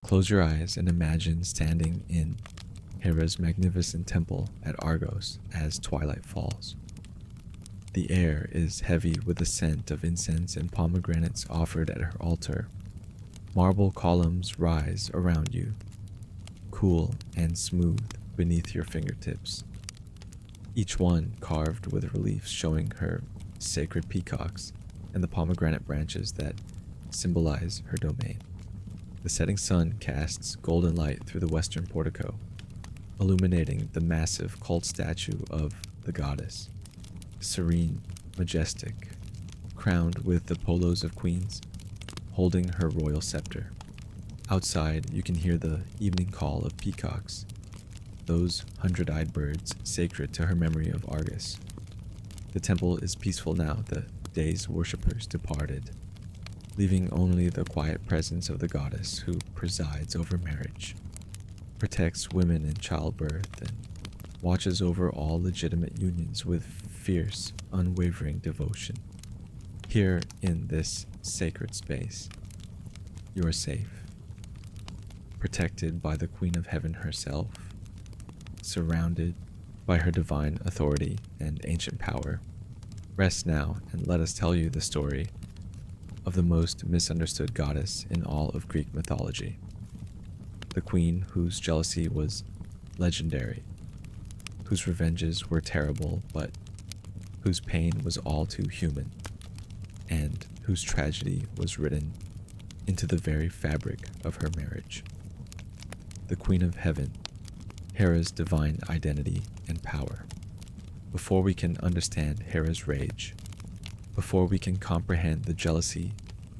Close your eyes and imagine standing in Hera's magnificent temple at Argos as twilight falls. The air is heavy with the scent of incense and pomegranates offered at her altar. Marble columns rise around you, cool and smooth beneath your fingertips, each one carved with reliefs showing her sacred peacocks and the pomegranate branches that symbolize her domain. The setting sun casts golden light through the western portico, illuminating the massive cult statue of the goddess. Serene, majestic, crowned with the polos of queens, holding her royal scepter. Outside, you can hear the evening call of peacocks, those hundred-eyed birds sacred to her memory of Argus. The temple is peaceful now, the day's worshippers departed, leaving only the quiet presence of the goddess who presides over marriage, protects women in childbirth, and watches over all legitimate unions with fierce, unwavering devotion. Here in this sacred space, you are safe, protected by the Queen of Heaven herself, surrounded by her divine authority and ancient power. Rest now and let us tell you the story of the most misunderstood goddess in all of Greek mythology. The queen whose jealousy was legendary, whose revenges were terrible, but whose pain was all too human, and whose tragedy was written into the very fabric of her marriage. The Queen of Heaven, Hera's divine identity and power. Before we can understand Hera's rage, before we can comprehend the jealousy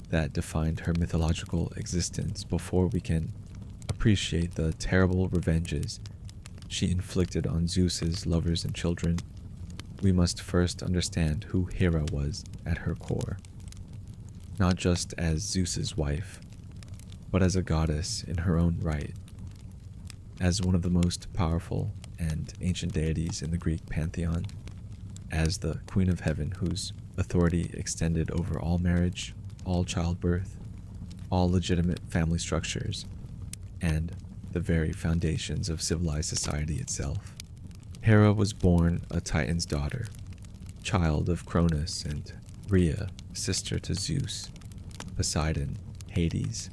that defined her mythological existence, before we can appreciate the terrible revenges she inflicted on Zeus's lovers and children, we must first understand who Hera was at her core. Not just as Zeus's wife, but as a goddess in her own right, as one of the most powerful and ancient deities in the Greek pantheon, as the Queen of Heaven whose authority extended over all marriage, all childbirth, all legitimate family structures, and the very foundations of civilized society itself. Hera was born a Titan's daughter, child of Cronus and Rhea, sister to Zeus, Poseidon, Hades,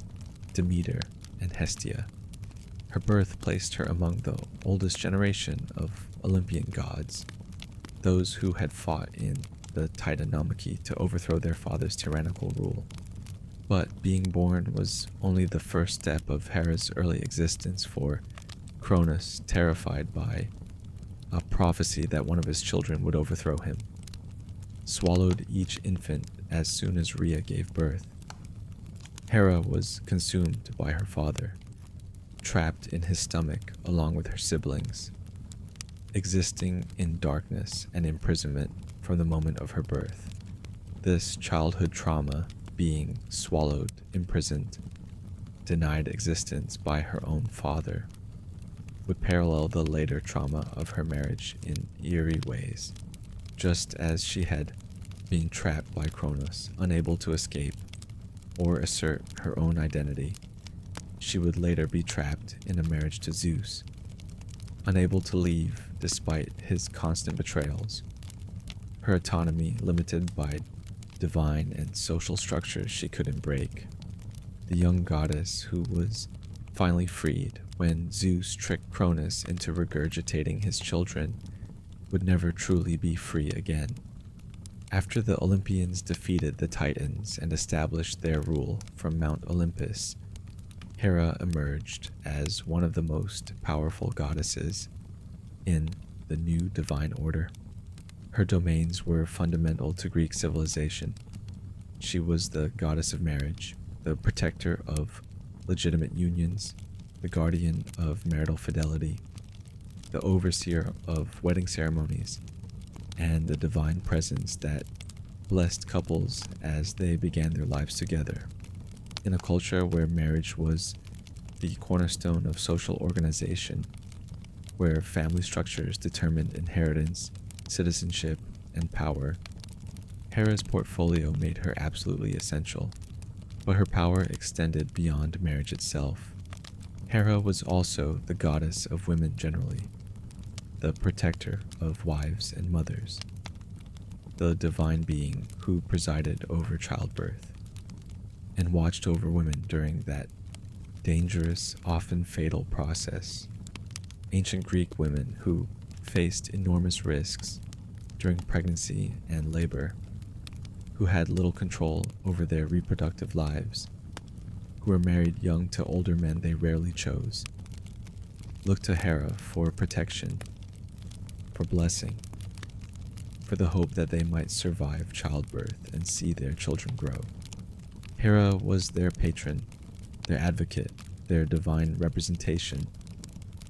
Demeter, and Hestia. Her birth placed her among the oldest generation of Olympian gods, those who had fought in the Titanomachy to overthrow their father's tyrannical rule. But being born was only the first step of Hera's early existence, for Cronus, terrified by a prophecy that one of his children would overthrow him, swallowed each infant as soon as Rhea gave birth. Hera was consumed by her father, trapped in his stomach along with her siblings, existing in darkness and imprisonment from the moment of her birth. This childhood trauma, being swallowed, imprisoned, denied existence by her own father, would parallel the later trauma of her marriage in eerie ways. Just as she had been trapped by Cronus, unable to escape or assert her own identity, she would later be trapped in a marriage to Zeus, unable to leave despite his constant betrayals, her autonomy limited by divine and social structures she couldn't break. The young goddess who was finally freed when Zeus tricked Cronus into regurgitating his children would never truly be free again. After the Olympians defeated the Titans and established their rule from Mount Olympus, Hera emerged as one of the most powerful goddesses in the new divine order. Her domains were fundamental to Greek civilization. She was the goddess of marriage, the protector of legitimate unions, the guardian of marital fidelity, the overseer of wedding ceremonies, and the divine presence that blessed couples as they began their lives together. In a culture where marriage was the cornerstone of social organization, where family structures determined inheritance, citizenship, and power, Hera's portfolio made her absolutely essential. But her power extended beyond marriage itself. Hera was also the goddess of women generally, the protector of wives and mothers, the divine being who presided over childbirth and watched over women during that dangerous, often fatal process. Ancient Greek women who faced enormous risks during pregnancy and labor, who had little control over their reproductive lives, who were married young to older men they rarely chose, looked to Hera for protection, for blessing, for the hope that they might survive childbirth and see their children grow. Hera was their patron, their advocate, their divine representation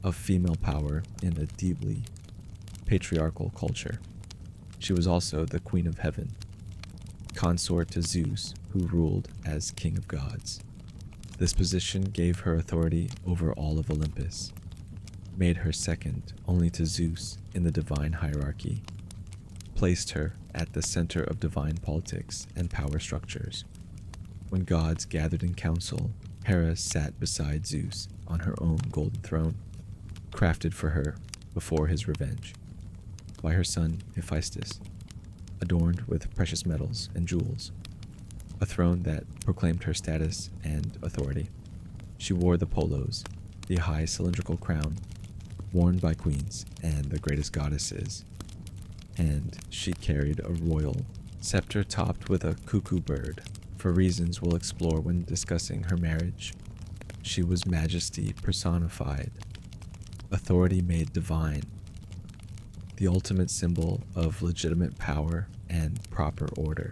of female power in a deeply patriarchal culture. She was also the Queen of Heaven, consort to Zeus, who ruled as King of Gods. This position gave her authority over all of Olympus, made her second only to Zeus in the divine hierarchy, placed her at the center of divine politics and power structures. When gods gathered in council, Hera sat beside Zeus on her own golden throne, crafted for her before his revenge by her son Hephaestus, adorned with precious metals and jewels, a throne that proclaimed her status and authority. She wore the polos, the high cylindrical crown worn by queens and the greatest goddesses, and she carried a royal scepter topped with a cuckoo bird, for reasons we'll explore when discussing her marriage. She was majesty personified, authority made divine, the ultimate symbol of legitimate power and proper order.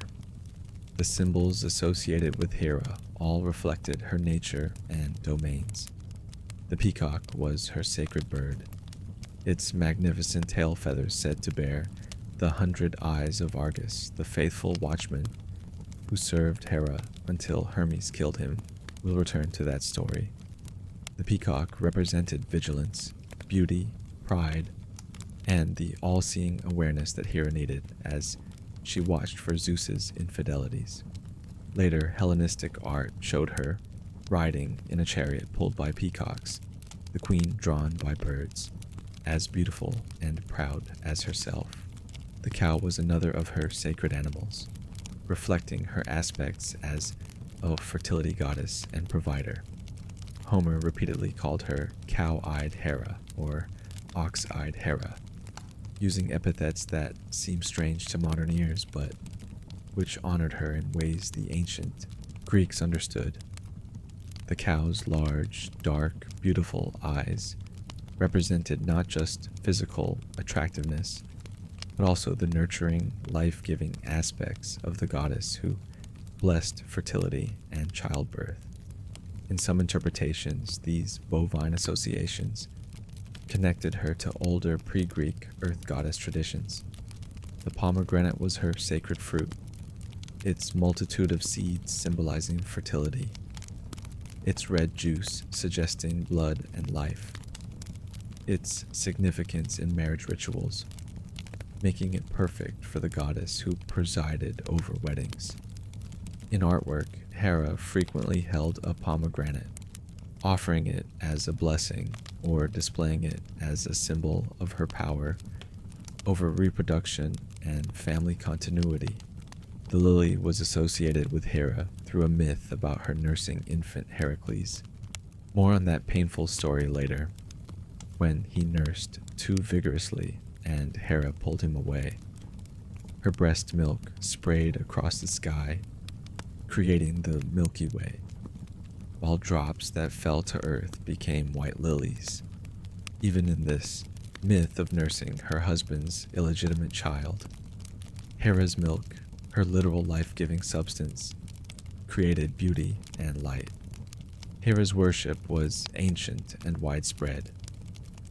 The symbols associated with Hera all reflected her nature and domains. The peacock was her sacred bird, its magnificent tail feathers said to bear the 100 eyes of Argus, the faithful watchman who served Hera until Hermes killed him. We'll return to that story. The peacock represented vigilance, beauty, pride, and the all-seeing awareness that Hera needed as she watched for Zeus's infidelities. Later, Hellenistic art showed her riding in a chariot pulled by peacocks, the queen drawn by birds, as beautiful and proud as herself. The cow was another of her sacred animals, reflecting her aspects as a fertility goddess and provider. Homer repeatedly called her cow-eyed Hera or ox-eyed Hera, using epithets that seem strange to modern ears, but which honored her in ways the ancient Greeks understood. The cow's large, dark, beautiful eyes represented not just physical attractiveness, but also the nurturing, life-giving aspects of the goddess who blessed fertility and childbirth. In some interpretations, these bovine associations connected her to older pre-Greek earth goddess traditions. The pomegranate was her sacred fruit, its multitude of seeds symbolizing fertility, its red juice suggesting blood and life, its significance in marriage rituals, making it perfect for the goddess who presided over weddings. In artwork, Hera frequently held a pomegranate, offering it as a blessing or displaying it as a symbol of her power over reproduction and family continuity. The lily was associated with Hera through a myth about her nursing infant Heracles. More on that painful story later, when he nursed too vigorously and Hera pulled him away. Her breast milk sprayed across the sky, creating the Milky Way, while drops that fell to earth became white lilies. Even in this myth of nursing her husband's illegitimate child, Hera's milk, her literal life-giving substance, created beauty and light. Hera's worship was ancient and widespread.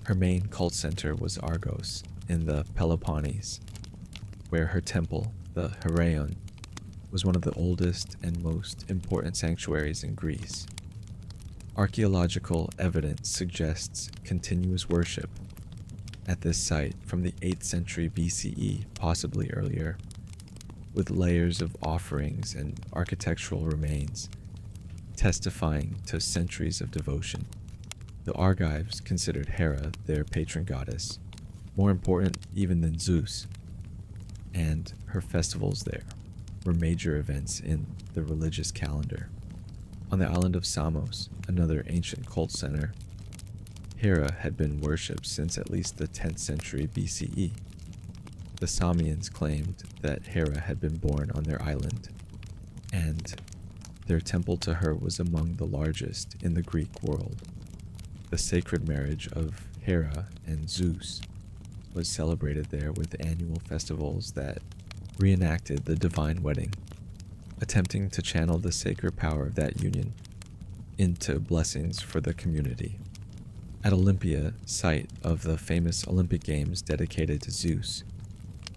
Her main cult center was Argos in the Peloponnese, where her temple, the Heraion, was one of the oldest and most important sanctuaries in Greece. Archaeological evidence suggests continuous worship at this site from the 8th century BCE, possibly earlier, with layers of offerings and architectural remains testifying to centuries of devotion. The Argives considered Hera their patron goddess, more important even than Zeus, and her festivals there were major events in the religious calendar. On the island of Samos, another ancient cult center, Hera had been worshipped since at least the 10th century BCE. The Samians claimed that Hera had been born on their island, and their temple to her was among the largest in the Greek world. The sacred marriage of Hera and Zeus was celebrated there with annual festivals that reenacted the divine wedding, attempting to channel the sacred power of that union into blessings for the community. At Olympia, site of the famous Olympic Games dedicated to Zeus,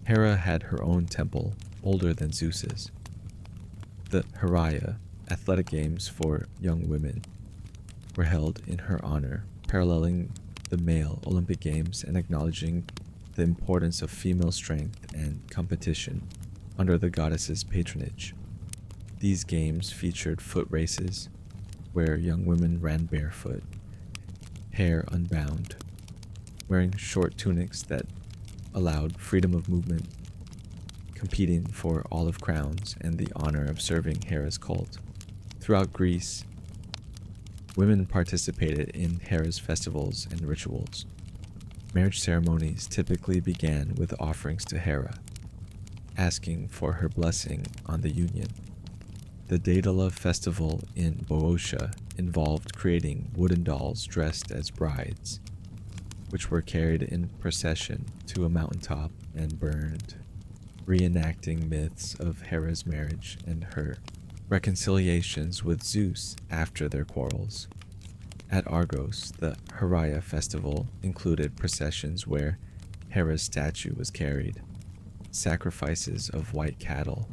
Hera had her own temple older than Zeus's. The Heraia, athletic games for young women, were held in her honor, paralleling the male Olympic Games and acknowledging the importance of female strength and competition under the goddess's patronage. These games featured foot races, where young women ran barefoot, hair unbound, wearing short tunics that allowed freedom of movement, competing for olive crowns and the honor of serving Hera's cult. Throughout Greece, women participated in Hera's festivals and rituals. Marriage ceremonies typically began with offerings to Hera, asking for her blessing on the union. The Daedala festival in Boeotia involved creating wooden dolls dressed as brides, which were carried in procession to a mountaintop and burned, reenacting myths of Hera's marriage and her reconciliations with Zeus after their quarrels. At Argos, the Heraia festival included processions where Hera's statue was carried, sacrifices of white cattle,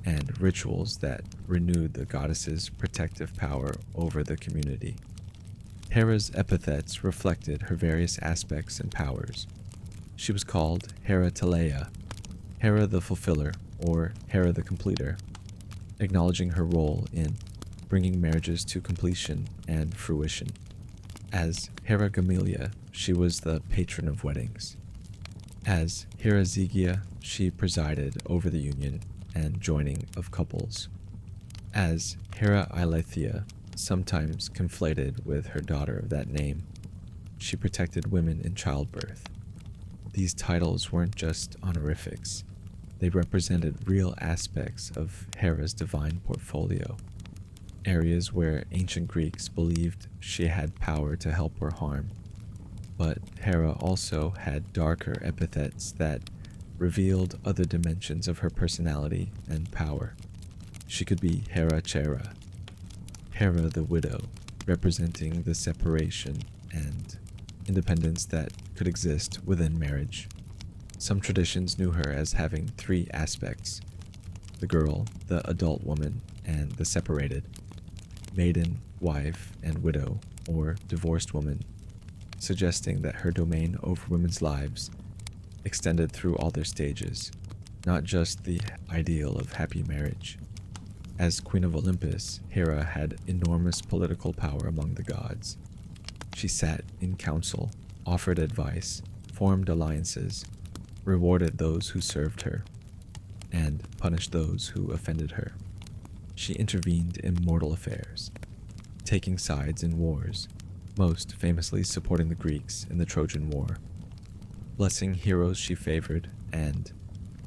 and rituals that renewed the goddess's protective power over the community. Hera's epithets reflected her various aspects and powers. She was called Hera Teleia, Hera the Fulfiller, or Hera the Completer, acknowledging her role in bringing marriages to completion and fruition. As Hera Gamelia, she was the patron of weddings. As Hera Zygia, she presided over the union and joining of couples. As Hera Eileithyia, sometimes conflated with her daughter of that name, she protected women in childbirth. These titles weren't just honorifics. They represented real aspects of Hera's divine portfolio, areas where ancient Greeks believed she had power to help or harm. But Hera also had darker epithets that revealed other dimensions of her personality and power. She could be Hera Chera, Hera the widow, representing the separation and independence that could exist within marriage. Some traditions knew her as having three aspects: the girl, the adult woman, and the separated, maiden, wife, and widow, or divorced woman, suggesting that her domain over women's lives extended through all their stages, not just the ideal of happy marriage. As Queen of Olympus, Hera had enormous political power among the gods. She sat in council, offered advice, formed alliances, rewarded those who served her, and punished those who offended her. She intervened in mortal affairs, taking sides in wars, most famously supporting the Greeks in the Trojan War, blessing heroes she favored, and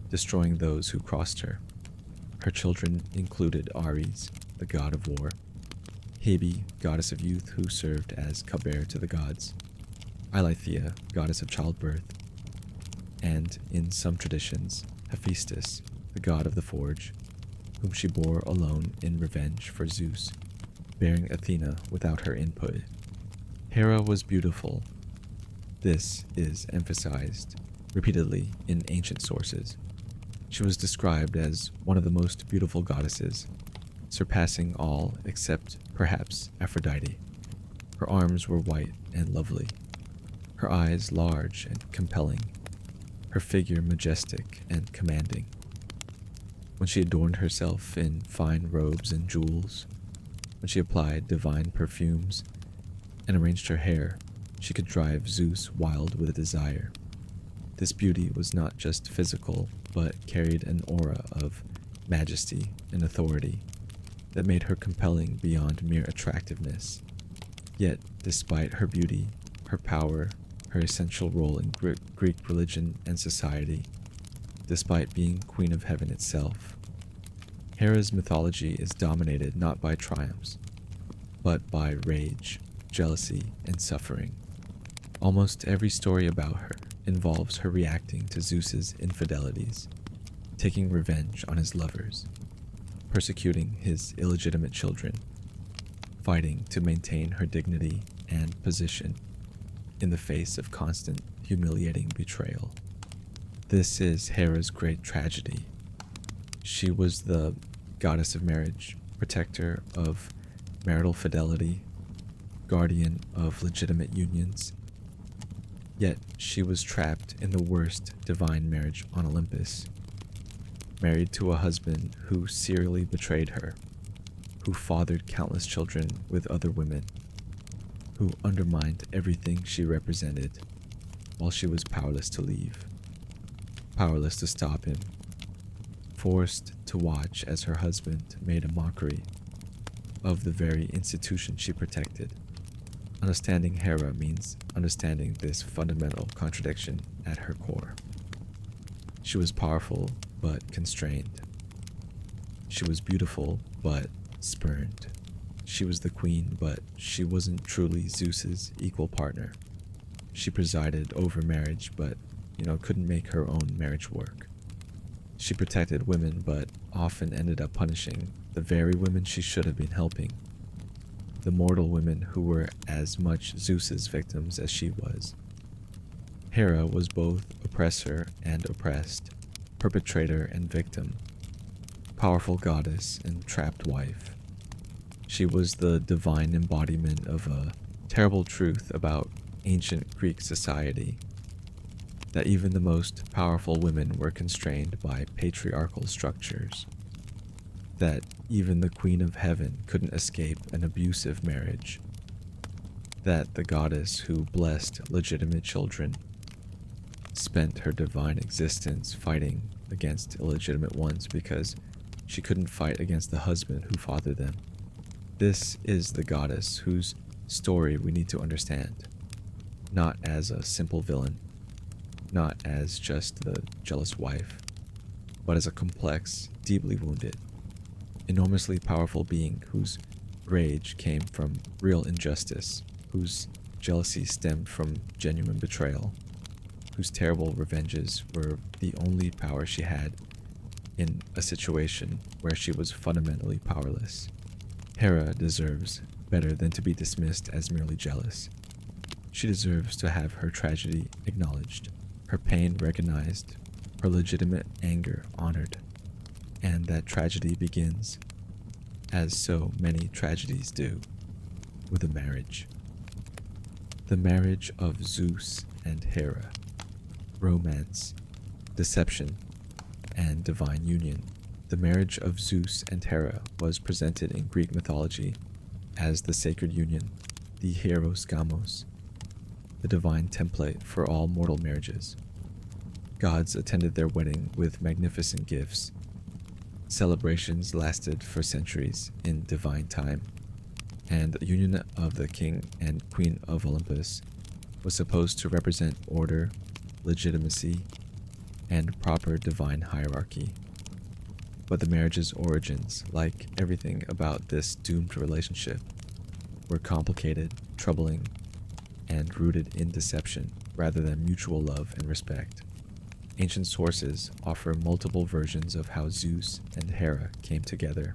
destroying those who crossed her. Her children included Ares, the god of war, Hebe, goddess of youth who served as cupbearer to the gods, Eileithyia, goddess of childbirth, and, in some traditions, Hephaestus, the god of the forge, whom she bore alone in revenge for Zeus, bearing Athena without her input. Hera was beautiful. This is emphasized repeatedly in ancient sources. She was described as one of the most beautiful goddesses, surpassing all except perhaps Aphrodite. Her arms were white and lovely, her eyes large and compelling, her figure majestic and commanding. When she adorned herself in fine robes and jewels, when she applied divine perfumes, and arranged her hair, she could drive Zeus wild with a desire. This beauty was not just physical, but carried an aura of majesty and authority that made her compelling beyond mere attractiveness. Yet, despite her beauty, her power, her essential role in Greek religion and society, despite being Queen of Heaven itself, Hera's mythology is dominated not by triumphs, but by rage, jealousy, and suffering. Almost every story about her involves her reacting to Zeus's infidelities, taking revenge on his lovers, persecuting his illegitimate children, fighting to maintain her dignity and position in the face of constant humiliating betrayal. This is Hera's great tragedy. She was the goddess of marriage, protector of marital fidelity, guardian of legitimate unions. Yet she was trapped in the worst divine marriage on Olympus, married to a husband who serially betrayed her, who fathered countless children with other women, who undermined everything she represented, while she was powerless to leave, powerless to stop him, forced to watch as her husband made a mockery of the very institution she protected. Understanding Hera means understanding this fundamental contradiction at her core. She was powerful but constrained. She was beautiful but spurned. She was the queen, but she wasn't truly Zeus's equal partner. She presided over marriage, but, couldn't make her own marriage work. She protected women, but often ended up punishing the very women she should have been helping. The mortal women who were as much Zeus's victims as she was. Hera was both oppressor and oppressed, perpetrator and victim, powerful goddess and trapped wife. She was the divine embodiment of a terrible truth about ancient Greek society, that even the most powerful women were constrained by patriarchal structures, that even the Queen of Heaven couldn't escape an abusive marriage, that the goddess who blessed legitimate children spent her divine existence fighting against illegitimate ones because she couldn't fight against the husband who fathered them. This is the goddess whose story we need to understand, not as a simple villain, not as just the jealous wife, but as a complex, deeply wounded, enormously powerful being whose rage came from real injustice, whose jealousy stemmed from genuine betrayal, whose terrible revenges were the only power she had in a situation where she was fundamentally powerless. Hera deserves better than to be dismissed as merely jealous. She deserves to have her tragedy acknowledged, her pain recognized, her legitimate anger honored. And that tragedy begins, as so many tragedies do, with a marriage. The marriage of Zeus and Hera. Romance, deception, and divine union. The marriage of Zeus and Hera was presented in Greek mythology as the sacred union, the hieros gamos, the divine template for all mortal marriages. Gods attended their wedding with magnificent gifts. Celebrations lasted for centuries in divine time, and the union of the king and queen of Olympus was supposed to represent order, legitimacy, and proper divine hierarchy. But the marriage's origins, like everything about this doomed relationship, were complicated, troubling, and rooted in deception rather than mutual love and respect. Ancient sources offer multiple versions of how Zeus and Hera came together,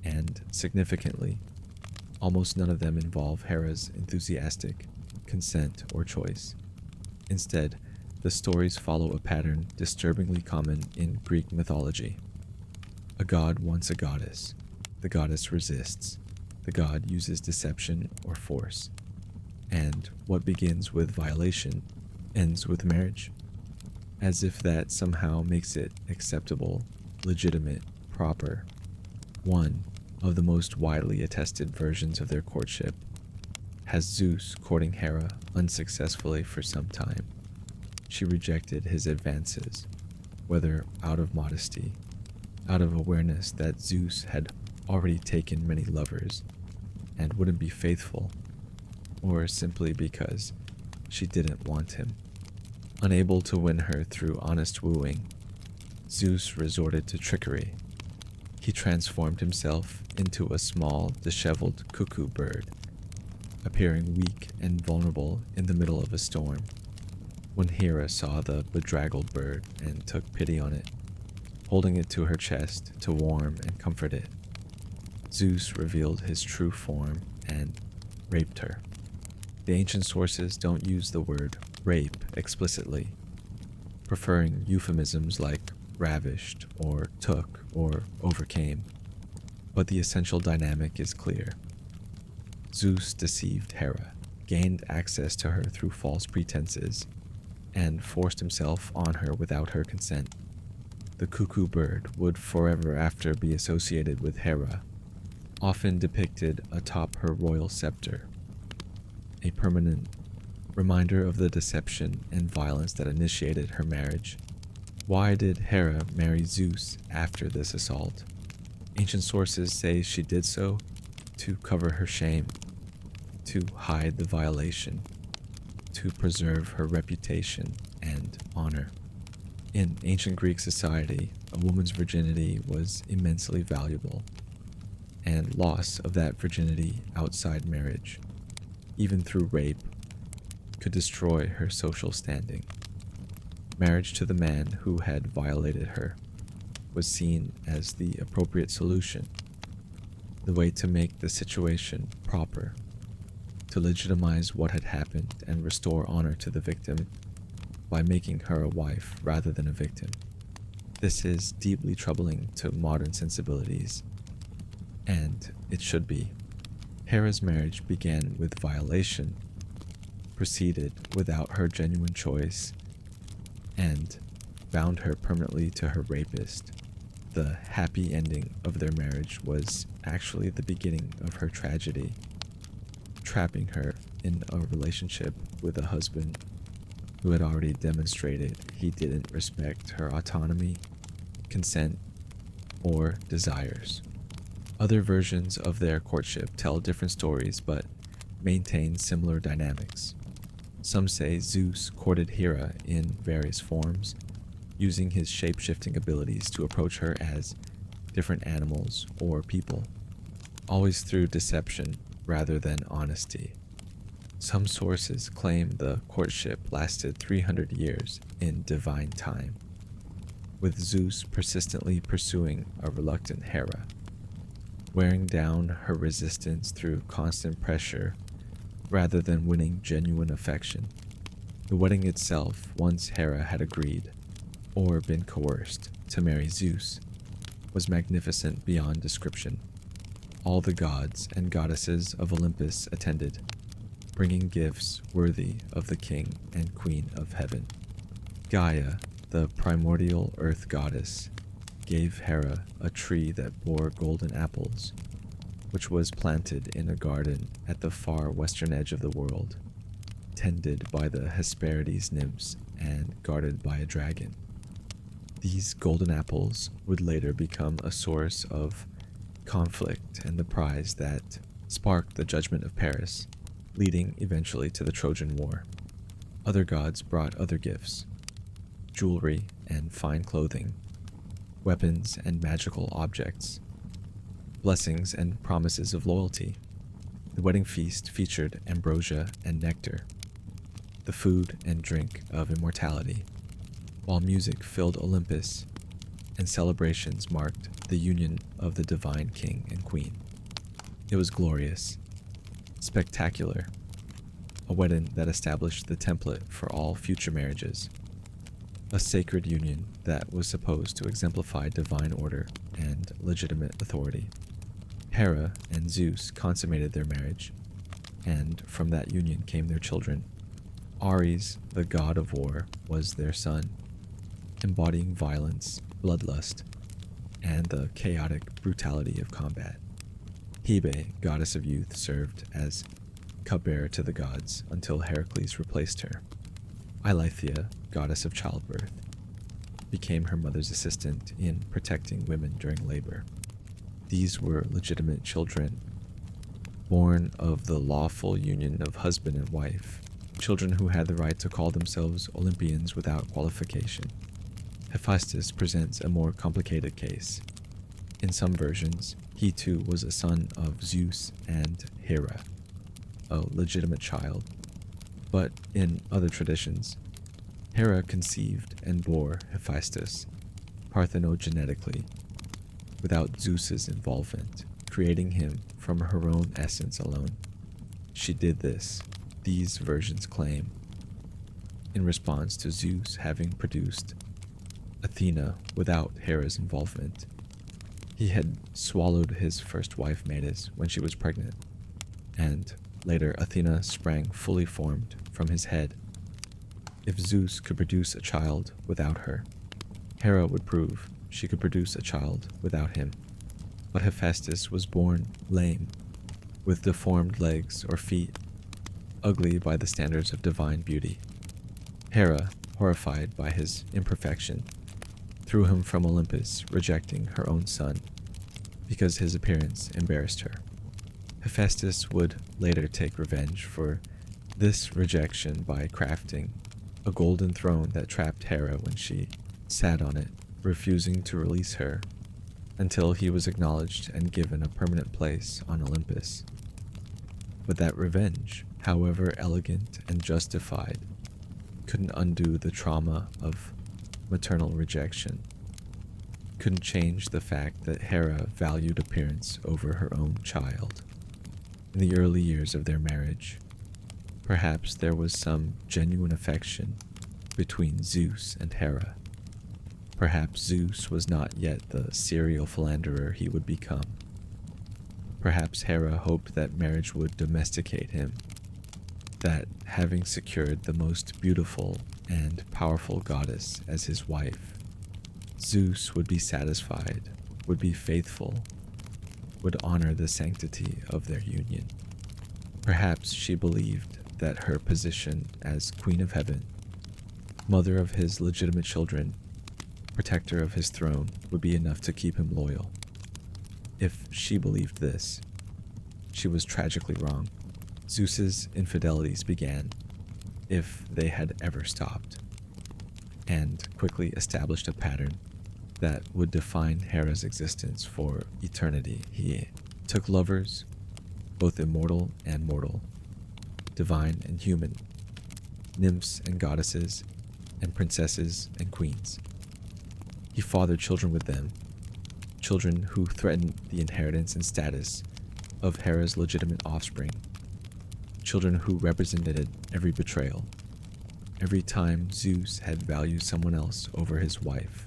and significantly, almost none of them involve Hera's enthusiastic consent or choice. Instead, the stories follow a pattern disturbingly common in Greek mythology. A god wants a goddess. The goddess resists. The god uses deception or force. And what begins with violation ends with marriage, as if that somehow makes it acceptable, legitimate, proper. One of the most widely attested versions of their courtship has Zeus courting Hera unsuccessfully for some time. She rejected his advances, whether out of modesty, out of awareness that Zeus had already taken many lovers and wouldn't be faithful, or simply because she didn't want him. Unable to win her through honest wooing, Zeus resorted to trickery. He transformed himself into a small, disheveled cuckoo bird, appearing weak and vulnerable in the middle of a storm. When Hera saw the bedraggled bird and took pity on it, holding it to her chest to warm and comfort it, Zeus revealed his true form and raped her. The ancient sources don't use the word rape explicitly, preferring euphemisms like ravished or took or overcame, but the essential dynamic is clear. Zeus deceived Hera, gained access to her through false pretenses, and forced himself on her without her consent. The cuckoo bird would forever after be associated with Hera, often depicted atop her royal scepter, a permanent reminder of the deception and violence that initiated her marriage. Why did Hera marry Zeus after this assault? Ancient sources say she did so to cover her shame, to hide the violation, to preserve her reputation and honor. In ancient Greek society, a woman's virginity was immensely valuable, and loss of that virginity outside marriage, even through rape, could destroy her social standing. Marriage to the man who had violated her was seen as the appropriate solution, the way to make the situation proper, to legitimize what had happened and restore honor to the victim by making her a wife rather than a victim. This is deeply troubling to modern sensibilities, and it should be. Hera's marriage began with violation, proceeded without her genuine choice, and bound her permanently to her rapist. The happy ending of their marriage was actually the beginning of her tragedy, trapping her in a relationship with a husband who had already demonstrated he didn't respect her autonomy, consent, or desires. Other versions of their courtship tell different stories but maintain similar dynamics. Some say Zeus courted Hera in various forms, using his shape-shifting abilities to approach her as different animals or people, always through deception rather than honesty. Some sources claim the courtship lasted 300 years in divine time, with Zeus persistently pursuing a reluctant Hera, wearing down her resistance through constant pressure rather than winning genuine affection. The wedding itself, once Hera had agreed, or been coerced, to marry Zeus, was magnificent beyond description. All the gods and goddesses of Olympus attended, bringing gifts worthy of the king and queen of heaven. Gaia, the primordial earth goddess, gave Hera a tree that bore golden apples, which was planted in a garden at the far western edge of the world, tended by the Hesperides nymphs and guarded by a dragon. These golden apples would later become a source of conflict and the prize that sparked the judgment of Paris, leading eventually to the Trojan War. Other gods brought other gifts: jewelry and fine clothing, weapons and magical objects, blessings and promises of loyalty. The wedding feast featured ambrosia and nectar, the food and drink of immortality, while music filled Olympus and celebrations marked the union of the divine king and queen. It was glorious, spectacular, a wedding that established the template for all future marriages, a sacred union that was supposed to exemplify divine order and legitimate authority. Hera and Zeus consummated their marriage, and from that union came their children. Ares, the god of war, was their son, embodying violence, bloodlust, and the chaotic brutality of combat. Hebe, goddess of youth, served as cupbearer to the gods until Heracles replaced her. Eileithyia, goddess of childbirth, became her mother's assistant in protecting women during labor. These were legitimate children, born of the lawful union of husband and wife, children who had the right to call themselves Olympians without qualification. Hephaestus presents a more complicated case. In some versions, he too was a son of Zeus and Hera, a legitimate child, but in other traditions, Hera conceived and bore Hephaestus parthenogenetically, without Zeus's involvement, creating him from her own essence alone. She did this, these versions claim, in response to Zeus having produced Athena without Hera's involvement. He had swallowed his first wife Metis when she was pregnant, and later Athena sprang fully formed from his head. If Zeus could produce a child without her, Hera would prove she could produce a child without him. But Hephaestus was born lame, with deformed legs or feet, ugly by the standards of divine beauty. Hera, horrified by his imperfection, threw him from Olympus, rejecting her own son, because his appearance embarrassed her. Hephaestus would later take revenge for this rejection by crafting a golden throne that trapped Hera when she sat on it, refusing to release her until he was acknowledged and given a permanent place on Olympus. But that revenge, however elegant and justified, couldn't undo the trauma of maternal rejection, couldn't change the fact that Hera valued appearance over her own child. In the early years of their marriage, perhaps there was some genuine affection between Zeus and Hera. Perhaps Zeus was not yet the serial philanderer he would become. Perhaps Hera hoped that marriage would domesticate him, that having secured the most beautiful and powerful goddess as his wife, Zeus would be satisfied, would be faithful, would honor the sanctity of their union. Perhaps she believed that her position as Queen of Heaven, mother of his legitimate children, protector of his throne, would be enough to keep him loyal. If she believed this, she was tragically wrong. Zeus's infidelities began, if they had ever stopped, and quickly established a pattern that would define Hera's existence for eternity. He took lovers, both immortal and mortal, divine and human, nymphs and goddesses, and princesses and queens. He fathered children with them, children who threatened the inheritance and status of Hera's legitimate offspring, children who represented every betrayal, every time Zeus had valued someone else over his wife,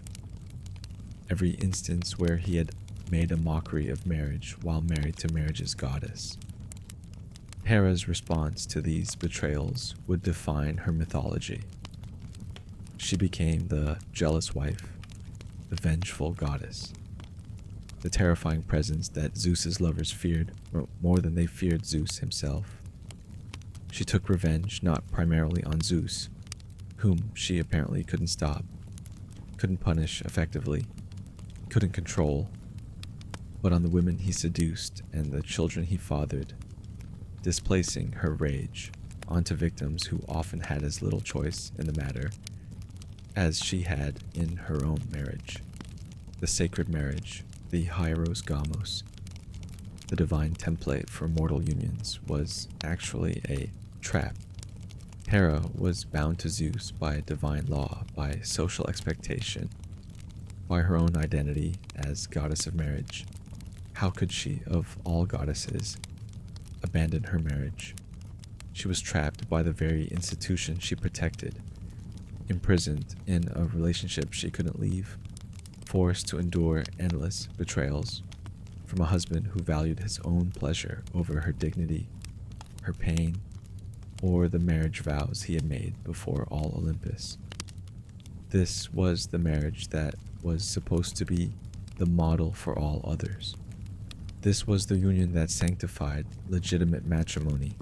every instance where he had made a mockery of marriage while married to marriage's goddess. Hera's response to these betrayals would define her mythology. She became the jealous wife, the vengeful goddess, the terrifying presence that Zeus's lovers feared more than they feared Zeus himself. She took revenge not primarily on Zeus, whom she apparently couldn't stop, couldn't punish effectively, couldn't control, but on the women he seduced and the children he fathered, displacing her rage onto victims who often had as little choice in the matter as she had in her own marriage. The sacred marriage, the hieros gamos, the divine template for mortal unions, was actually a trap. Hera was bound to Zeus by divine law, by social expectation, by her own identity as goddess of marriage. How could she, of all goddesses, abandon her marriage? She was trapped by the very institution she protected, imprisoned in a relationship she couldn't leave, forced to endure endless betrayals from a husband who valued his own pleasure over her dignity, her pain, or the marriage vows he had made before all Olympus. This was the marriage that was supposed to be the model for all others. This was the union that sanctified legitimate matrimony,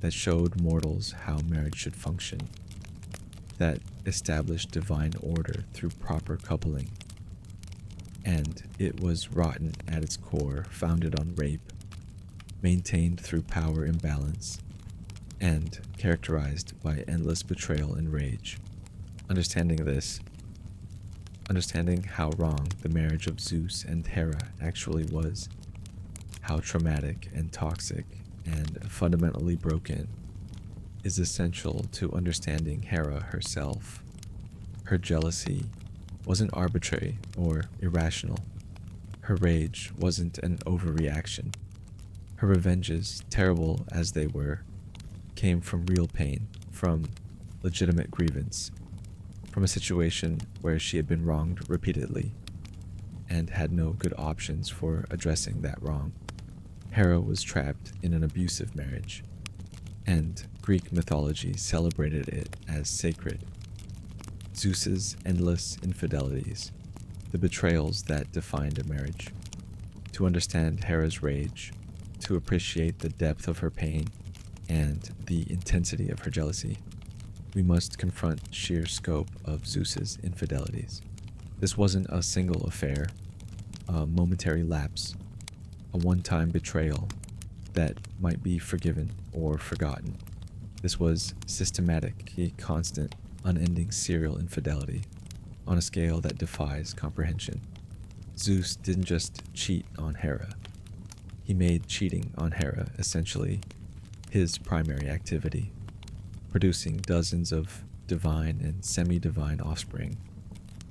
that showed mortals how marriage should function, that established divine order through proper coupling. And it was rotten at its core, founded on rape, maintained through power imbalance, and characterized by endless betrayal and rage. Understanding this, understanding how wrong the marriage of Zeus and Hera actually was, how traumatic and toxic and fundamentally broken, is essential to understanding Hera herself. Her jealousy wasn't arbitrary or irrational. Her rage wasn't an overreaction. Her revenges, terrible as they were, came from real pain, from legitimate grievance, from a situation where she had been wronged repeatedly and had no good options for addressing that wrong. Hera was trapped in an abusive marriage, and Greek mythology celebrated it as sacred. Zeus's endless infidelities, the betrayals that defined a marriage. To understand Hera's rage, to appreciate the depth of her pain and the intensity of her jealousy, we must confront sheer scope of Zeus's infidelities. This wasn't a single affair, a momentary lapse, a one-time betrayal that might be forgiven or forgotten. This was systematic, constant, unending serial infidelity on a scale that defies comprehension. Zeus didn't just cheat on Hera. He made cheating on Hera essentially his primary activity, producing dozens of divine and semi-divine offspring,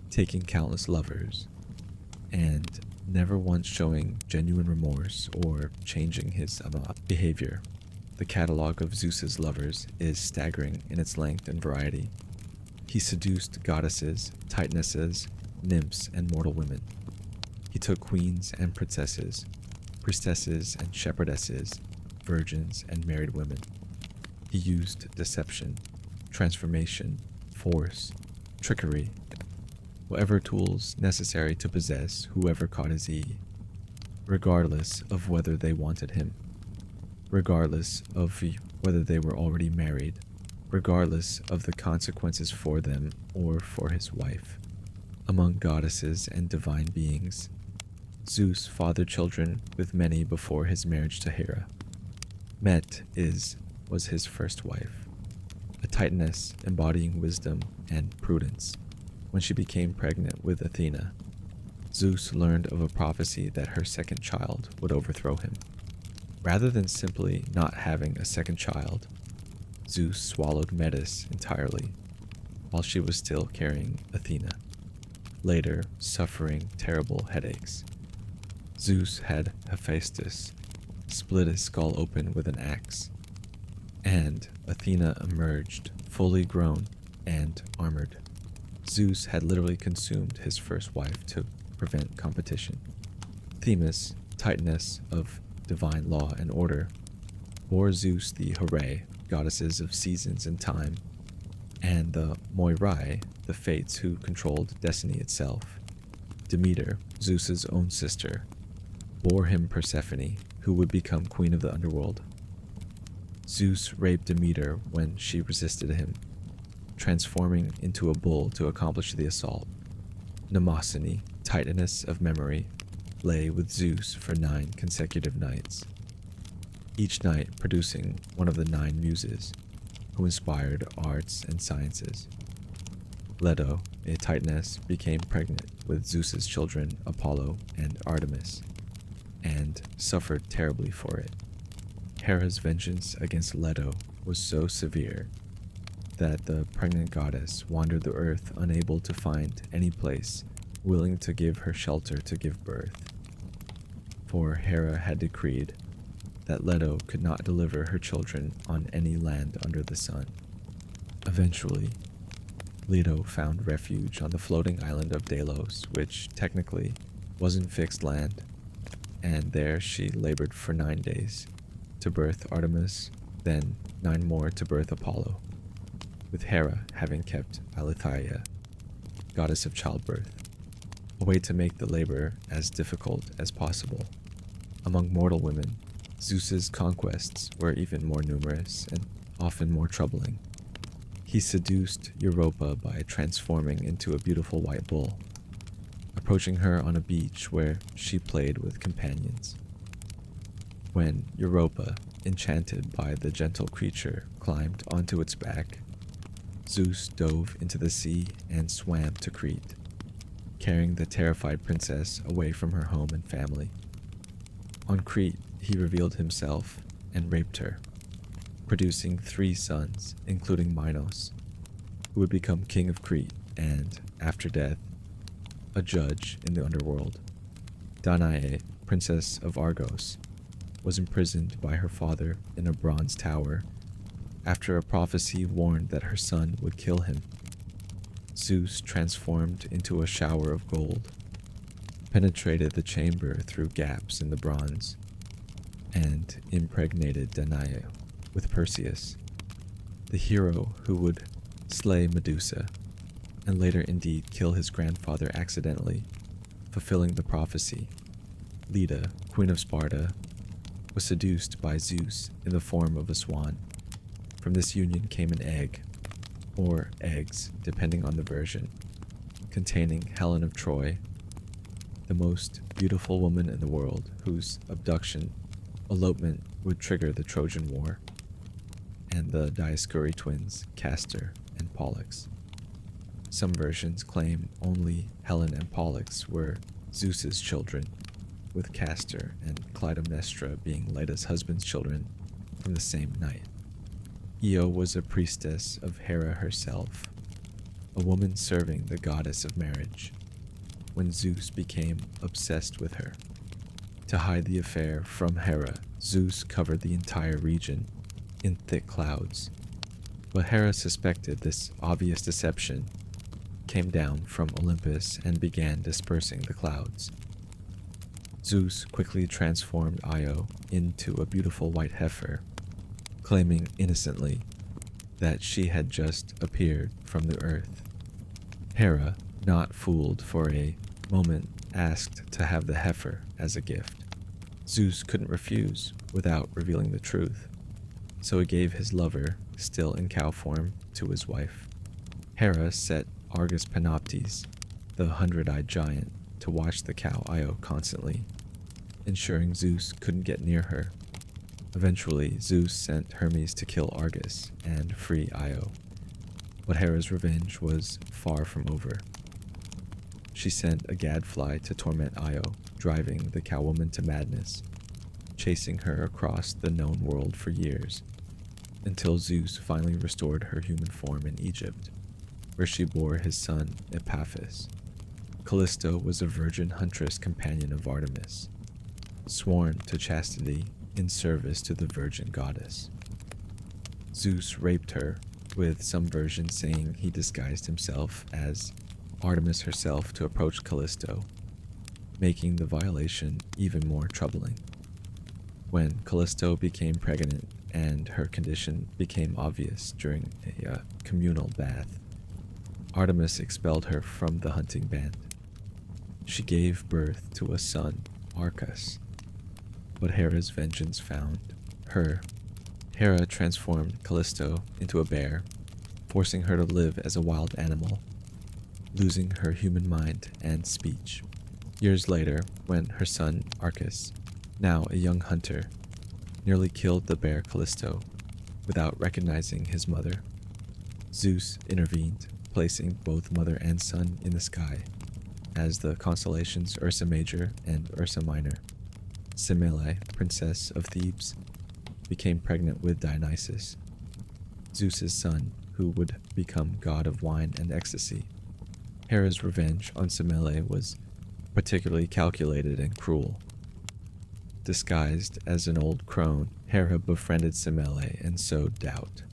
taking countless lovers, and never once showing genuine remorse or changing his behavior. The catalog of Zeus's lovers is staggering in its length and variety. He seduced goddesses, titanesses, nymphs, and mortal women. He took queens and princesses, priestesses and shepherdesses, virgins and married women. He used deception, transformation, force, trickery, whatever tools necessary to possess whoever caught his eye, regardless of whether they wanted him, regardless of whether they were already married, regardless of the consequences for them or for his wife. Among goddesses and divine beings, Zeus fathered children with many before his marriage to Hera. Met was his first wife, a titaness embodying wisdom and prudence. When she became pregnant with Athena, Zeus learned of a prophecy that her second child would overthrow him. Rather than simply not having a second child, Zeus swallowed Metis entirely while she was still carrying Athena, later suffering terrible headaches. Zeus had Hephaestus split his skull open with an axe, and Athena emerged fully grown and armored. Zeus had literally consumed his first wife to prevent competition. Themis, titaness of divine law and order, bore Zeus the Herae, goddesses of seasons and time, and the Moirai, the fates who controlled destiny itself. Demeter, Zeus's own sister, bore him Persephone, who would become queen of the underworld. Zeus raped Demeter when she resisted him, transforming into a bull to accomplish the assault. Mnemosyne, titaness of memory, lay with Zeus for 9 consecutive nights, each night producing one of the 9 muses who inspired arts and sciences. Leto, a titaness, became pregnant with Zeus's children Apollo and Artemis, and suffered terribly for it. Hera's vengeance against Leto was so severe that the pregnant goddess wandered the earth unable to find any place willing to give her shelter to give birth. For Hera had decreed that Leto could not deliver her children on any land under the sun. Eventually, Leto found refuge on the floating island of Delos, which technically wasn't fixed land, and there she labored for 9 days to birth Artemis, then 9 more to birth Apollo, with Hera having kept Aletheia, goddess of childbirth, a way to make the labor as difficult as possible. Among mortal women, Zeus's conquests were even more numerous and often more troubling. He seduced Europa by transforming into a beautiful white bull, approaching her on a beach where she played with companions. When Europa, enchanted by the gentle creature, climbed onto its back, Zeus dove into the sea and swam to Crete, carrying the terrified princess away from her home and family. On Crete, he revealed himself and raped her, producing 3 sons, including Minos, who would become king of Crete and, after death, a judge in the underworld. Danae, princess of Argos, was imprisoned by her father in a bronze tower after a prophecy warned that her son would kill him. Zeus transformed into a shower of gold, penetrated the chamber through gaps in the bronze, and impregnated Danae with Perseus, the hero who would slay Medusa and later indeed kill his grandfather accidentally, fulfilling the prophecy. Leda, queen of Sparta, was seduced by Zeus in the form of a swan. From this union came an egg, or eggs, depending on the version, containing Helen of Troy, the most beautiful woman in the world, whose elopement would trigger the Trojan War, and the Dioscuri twins, Castor and Pollux. Some versions claim only Helen and Pollux were Zeus's children, with Castor and Clytemnestra being Leda's husband's children from the same night. Io was a priestess of Hera herself, a woman serving the goddess of marriage, when Zeus became obsessed with her. To hide the affair from Hera, Zeus covered the entire region in thick clouds, but Hera suspected this obvious deception, came down from Olympus and began dispersing the clouds. Zeus quickly transformed Io into a beautiful white heifer, claiming innocently that she had just appeared from the earth. Hera, not fooled for a moment, asked to have the heifer as a gift. Zeus couldn't refuse without revealing the truth, so he gave his lover, still in cow form, to his wife. Hera set Argus Panoptes, the 100-eyed giant, to watch the cow Io constantly, ensuring Zeus couldn't get near her. Eventually, Zeus sent Hermes to kill Argus and free Io, but Hera's revenge was far from over. She sent a gadfly to torment Io, driving the cowwoman to madness, chasing her across the known world for years, until Zeus finally restored her human form in Egypt, where she bore his son Epaphus. Callisto was a virgin huntress companion of Artemis, sworn to chastity in service to the virgin goddess. Zeus raped her, with some versions saying he disguised himself as Artemis herself to approach Callisto, making the violation even more troubling. When Callisto became pregnant and her condition became obvious during a communal bath, Artemis expelled her from the hunting band. She gave birth to a son, Arcas, but Hera's vengeance found her. Hera transformed Callisto into a bear, forcing her to live as a wild animal, losing her human mind and speech. Years later, when her son Arcas, now a young hunter, nearly killed the bear Callisto without recognizing his mother, Zeus intervened, placing both mother and son in the sky as the constellations Ursa Major and Ursa Minor. Semele, princess of Thebes, became pregnant with Dionysus, Zeus's son, who would become god of wine and ecstasy. Hera's revenge on Semele was particularly calculated and cruel. Disguised as an old crone, Hera befriended Semele and sowed doubt.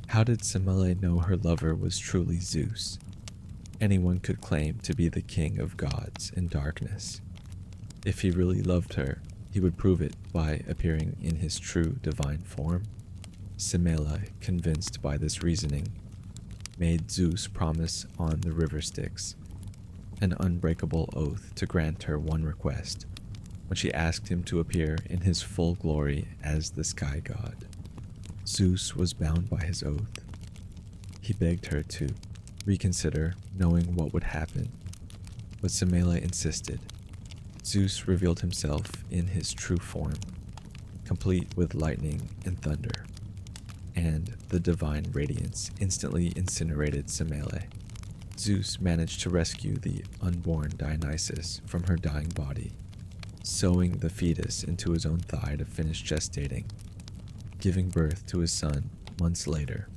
How did Semele know her lover was truly Zeus? Anyone could claim to be the king of gods in darkness. If he really loved her, he would prove it by appearing in his true divine form. Semele, convinced by this reasoning, made Zeus promise on the river Styx an unbreakable oath to grant her one request: when she asked him to appear in his full glory as the sky god. Zeus was bound by his oath. He begged her to reconsider, knowing what would happen, but Semele insisted. Zeus revealed himself in his true form, complete with lightning and thunder, and the divine radiance instantly incinerated Semele. Zeus managed to rescue the unborn Dionysus from her dying body, sewing the fetus into his own thigh to finish gestating, giving birth to his son months later.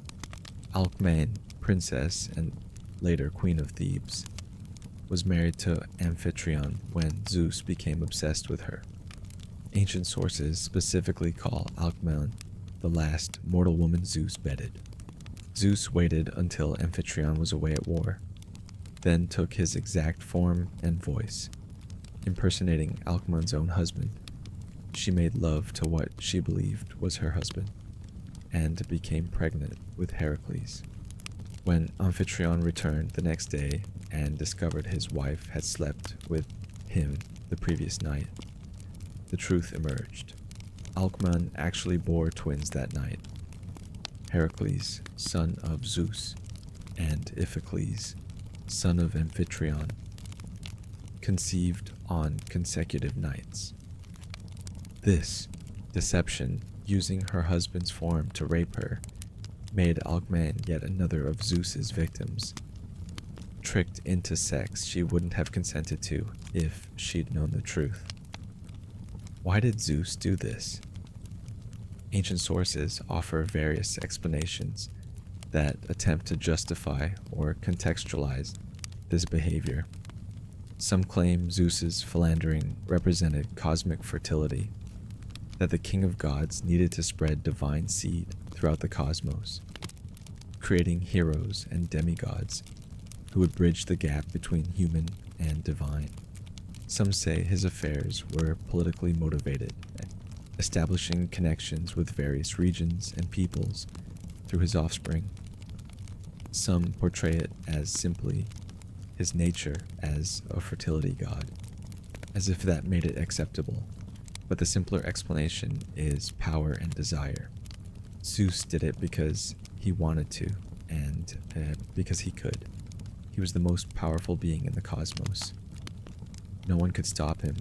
Alcmene, princess and later queen of Thebes, was married to Amphitryon when Zeus became obsessed with her. Ancient sources specifically call Alcmene the last mortal woman Zeus bedded. Zeus waited until Amphitryon was away at war, then took his exact form and voice. Impersonating Alcmene's own husband, she made love to what she believed was her husband, and became pregnant with Heracles. When Amphitryon returned the next day and discovered his wife had slept with him the previous night, the truth emerged. Alcmene actually bore twins that night, Heracles, son of Zeus, and Iphicles, son of Amphitryon, conceived on consecutive nights. This deception, using her husband's form to rape her, made Alcmene yet another of Zeus's victims, tricked into sex she wouldn't have consented to if she'd known the truth. Why did Zeus do this? Ancient sources offer various explanations that attempt to justify or contextualize this behavior. Some claim Zeus's philandering represented cosmic fertility, that the king of gods needed to spread divine seed throughout the cosmos, creating heroes and demigods who would bridge the gap between human and divine. Some say his affairs were politically motivated, establishing connections with various regions and peoples through his offspring. Some portray it as simply his nature as a fertility god, as if that made it acceptable. But the simpler explanation is power and desire. Zeus did it because he wanted to, and because he could. He was the most powerful being in the cosmos. No one could stop him.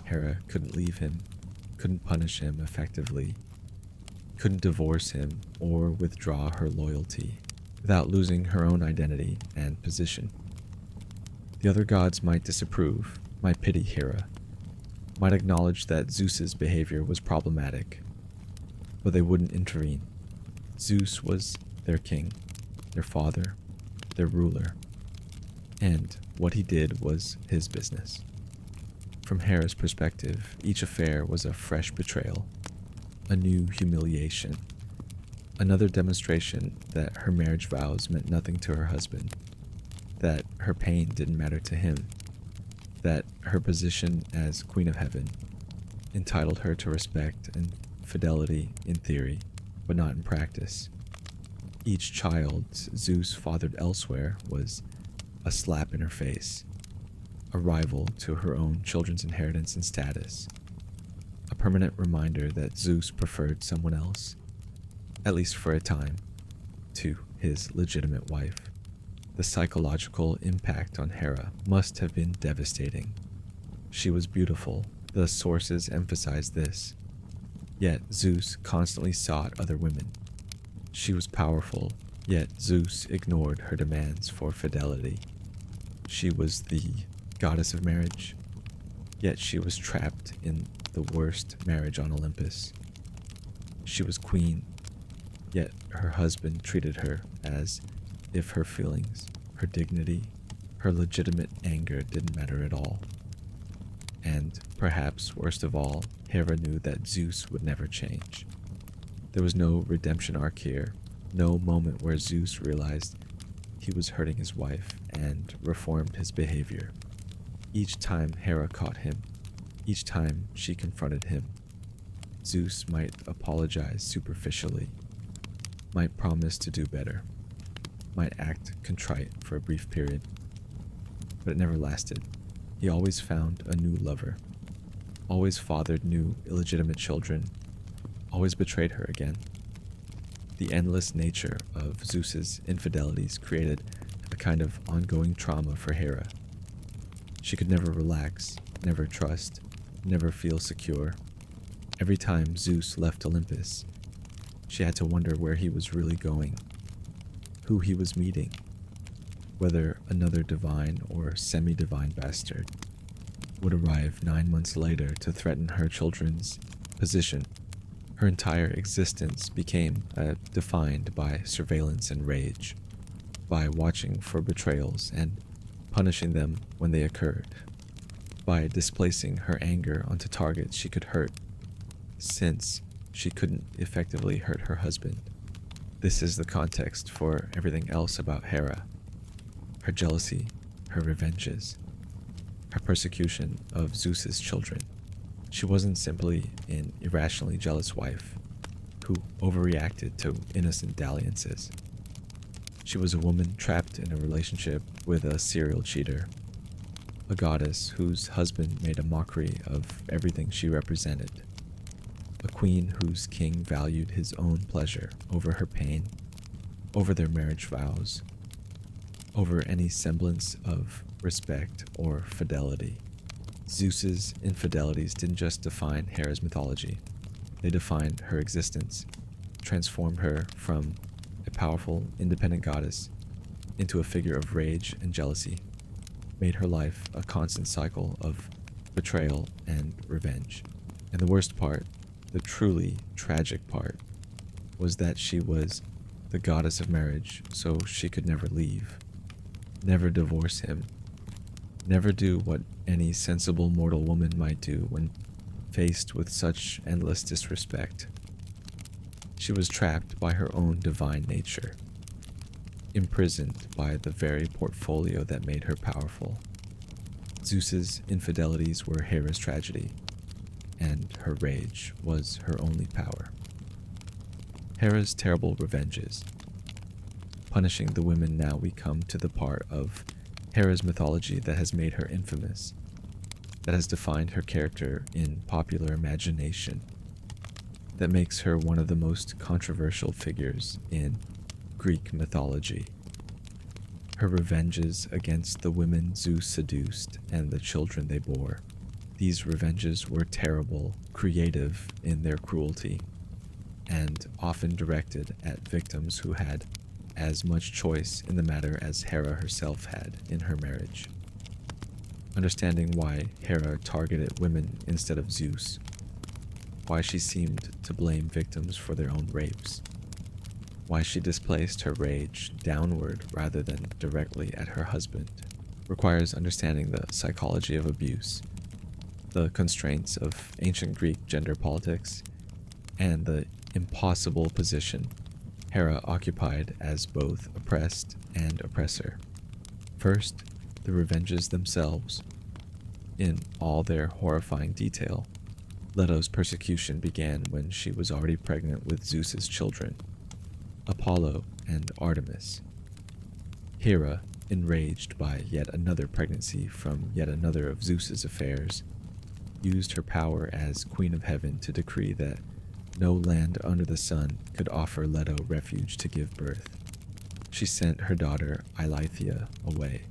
Hera couldn't leave him, couldn't punish him effectively, couldn't divorce him or withdraw her loyalty without losing her own identity and position. The other gods might disapprove, might pity Hera, might acknowledge that Zeus's behavior was problematic, but they wouldn't intervene. Zeus was their king, their father, their ruler, and what he did was his business. From Hera's perspective, each affair was a fresh betrayal, a new humiliation, another demonstration that her marriage vows meant nothing to her husband, that her pain didn't matter to him, that her position as Queen of Heaven entitled her to respect and fidelity in theory, but not in practice. Each child Zeus fathered elsewhere was a slap in her face, a rival to her own children's inheritance and status, a permanent reminder that Zeus preferred someone else, at least for a time, to his legitimate wife. The psychological impact on Hera must have been devastating. She was beautiful, the sources emphasize this, yet Zeus constantly sought other women. She was powerful, yet Zeus ignored her demands for fidelity. She was the goddess of marriage, yet she was trapped in the worst marriage on Olympus. She was queen, yet her husband treated her as if her feelings, her dignity, her legitimate anger didn't matter at all. And perhaps worst of all, Hera knew that Zeus would never change. There was no redemption arc here, no moment where Zeus realized he was hurting his wife and reformed his behavior. Each time Hera caught him, each time she confronted him, Zeus might apologize superficially, might promise to do better, might act contrite for a brief period, but it never lasted. He always found a new lover. always fathered new illegitimate children, always betrayed her again. The endless nature of Zeus's infidelities created a kind of ongoing trauma for Hera. She could never relax, never trust, never feel secure. Every time Zeus left Olympus, she had to wonder where he was really going, who he was meeting, whether another divine or semi-divine bastard would arrive 9 months later to threaten her children's position. Her entire existence became defined by surveillance and rage, by watching for betrayals and punishing them when they occurred, by displacing her anger onto targets she could hurt, since she couldn't effectively hurt her husband. This is the context for everything else about Hera: her jealousy, her revenges, her persecution of Zeus's children. She wasn't simply an irrationally jealous wife who overreacted to innocent dalliances. She was a woman trapped in a relationship with a serial cheater, a goddess whose husband made a mockery of everything she represented, a queen whose king valued his own pleasure over her pain, over their marriage vows, over any semblance of respect or fidelity. Zeus's infidelities didn't just define Hera's mythology, they defined her existence, transformed her from a powerful, independent goddess into a figure of rage and jealousy, made her life a constant cycle of betrayal and revenge. And the worst part, the truly tragic part, was that she was the goddess of marriage, so she could never leave, never divorce him, never do what any sensible mortal woman might do when faced with such endless disrespect. She was trapped by her own divine nature, imprisoned by the very portfolio that made her powerful. Zeus's infidelities were Hera's tragedy, and her rage was her only power. Hera's terrible revenges. Punishing the women, now we come to the part of Hera's mythology that has made her infamous, that has defined her character in popular imagination, that makes her one of the most controversial figures in Greek mythology. Her revenges against the women Zeus seduced and the children they bore. These revenges were terrible, creative in their cruelty, and often directed at victims who had as much choice in the matter as Hera herself had in her marriage. Understanding why Hera targeted women instead of Zeus, why she seemed to blame victims for their own rapes, why she displaced her rage downward rather than directly at her husband, requires understanding the psychology of abuse, the constraints of ancient Greek gender politics, and the impossible position Hera occupied as both oppressed and oppressor. First, the revenges themselves. In all their horrifying detail, Leto's persecution began when she was already pregnant with Zeus's children, Apollo and Artemis. Hera, enraged by yet another pregnancy from yet another of Zeus's affairs, used her power as Queen of Heaven to decree that no land under the sun could offer Leto refuge to give birth. She sent her daughter Eileithyia away,